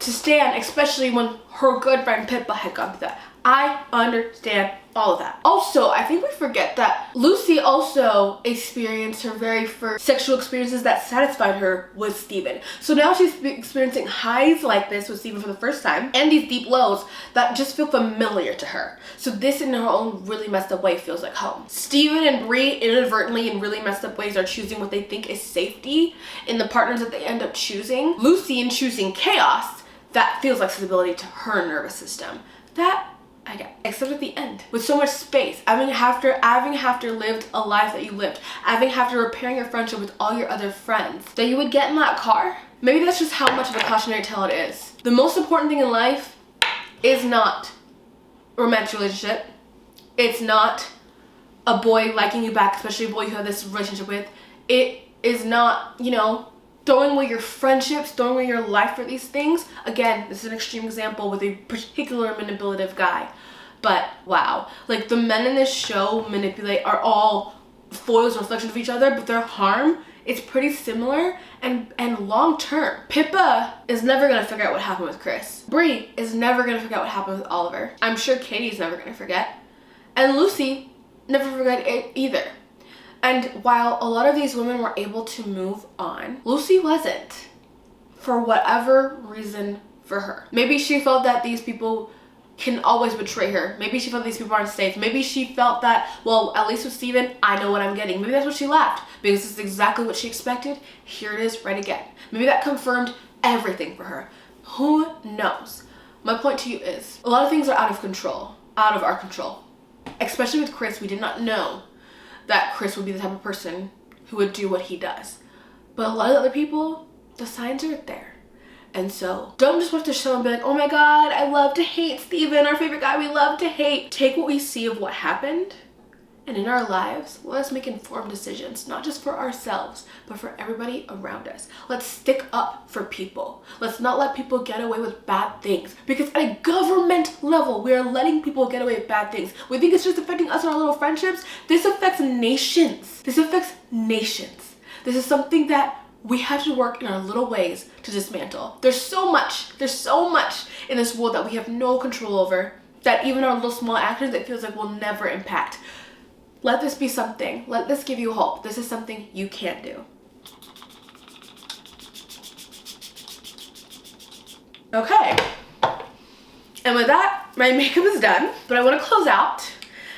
To stand, especially when her good friend Pippa had gone through that. I understand all of that. Also, I think we forget that Lucy also experienced her very first sexual experiences that satisfied her with Steven. So now she's experiencing highs like this with Steven for the first time, and these deep lows that just feel familiar to her. So this in her own really messed up way feels like home. Steven and Bree inadvertently in really messed up ways are choosing what they think is safety in the partners that they end up choosing. Lucy in choosing chaos, that feels like stability to her nervous system. That I get, except at the end, with so much space, having after lived a life that you lived, after repairing your friendship with all your other friends that you would get in that car. Maybe that's just how much of a cautionary tale it is. The most important thing in life is not a romantic relationship. It's not a boy liking you back, especially a boy you have this relationship with. It is not, you know, throwing away your friendships, throwing away your life for these things. Again, this is an extreme example with a particular manipulative guy. But wow, like the men in this show are all foils and reflections of each other, but their harm is pretty similar and long term. Pippa is never gonna figure out what happened with Chris. Bree is never gonna forget what happened with Oliver. I'm sure Katie's never gonna forget. And Lucy never forgot it either. And while a lot of these women were able to move on, Lucy wasn't, for whatever reason for her. Maybe she felt that these people can always betray her. Maybe she felt these people aren't safe. Maybe she felt that, well, at least with Steven, I know what I'm getting. Maybe that's what she laughed, because it's exactly what she expected. Here it is, right again. Maybe that confirmed everything for her. Who knows? My point to you is, a lot of things are out of our control. Especially with Chris, we did not know that Chris would be the type of person who would do what he does. But a lot of other people, the signs are there. And so don't just watch the show and be like, oh my god, I love to hate Steven, our favorite guy we love to hate. Take what we see of what happened, and in our lives, let us make informed decisions, not just for ourselves, but for everybody around us. Let's stick up for people. Let's not let people get away with bad things, because at a government level, we are letting people get away with bad things. We think it's just affecting us and our little friendships. This affects nations. This affects nations. This is something that we have to work in our little ways to dismantle. There's so much in this world that we have no control over, that even our little small actions, it feels like will never impact. Let this be something. Let this give you hope. This is something you can do. Okay. And with that, my makeup is done. But I want to close out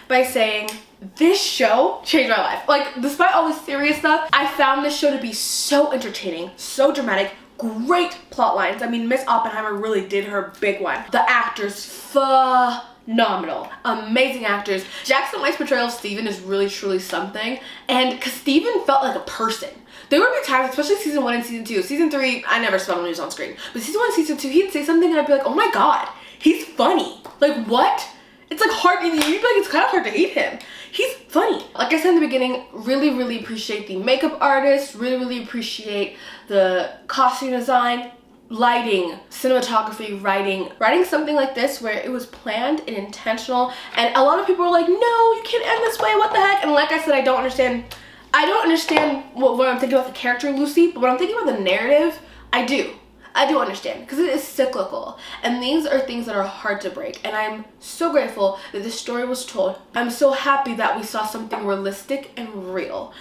by saying this show changed my life. Like, despite all this serious stuff, I found this show to be so entertaining, so dramatic, great plot lines. I mean, Miss Oppenheimer really did her big one. The actors, phenomenal, amazing actors. Jackson White's portrayal of Steven is really truly something, and because Steven felt like a person. There would be times, especially season 1 and season 2. Season 3, I never spelled when he was on screen, but season 1 and season 2, he'd say something and I'd be like, oh my god, he's funny. Like, what? It's like hard, you'd be like, it's kind of hard to hate him. He's funny. Like I said in the beginning, really appreciate the makeup artist, really appreciate the costume design. lighting, cinematography, writing something like this where it was planned and intentional. And a lot of people were like, no, you can't end this way, what the heck? And like I said, I don't understand what I'm thinking about the character Lucy, but when I'm thinking about the narrative, I do understand, because it is cyclical, and these are things that are hard to break. And I'm so grateful that this story was told. I'm so happy that we saw something realistic and real.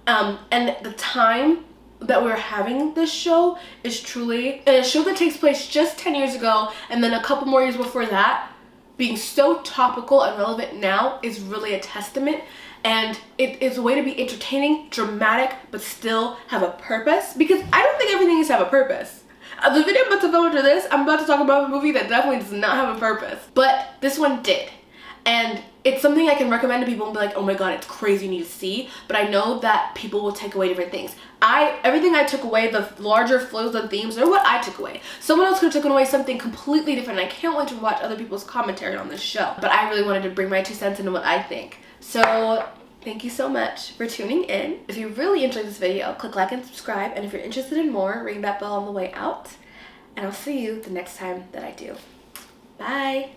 And the time that we're having this show is truly a show that takes place just 10 years ago, and then a couple more years before that, being so topical and relevant now is really a testament. And it is a way to be entertaining, dramatic, but still have a purpose, because I don't think everything needs to have a purpose. The video I'm about to film after this, I'm about to talk about a movie that definitely does not have a purpose, but this one did. And it's something I can recommend to people and be like, oh my god, it's crazy, you need to see. But I know that people will take away different things. Everything I took away, the larger flows and themes, are what I took away. Someone else could have taken away something completely different, and I can't wait to watch other people's commentary on this show. But I really wanted to bring my 2 cents into what I think. So thank you so much for tuning in. If you really enjoyed this video, click like and subscribe. And if you're interested in more, ring that bell on the way out. And I'll see you the next time that I do. Bye.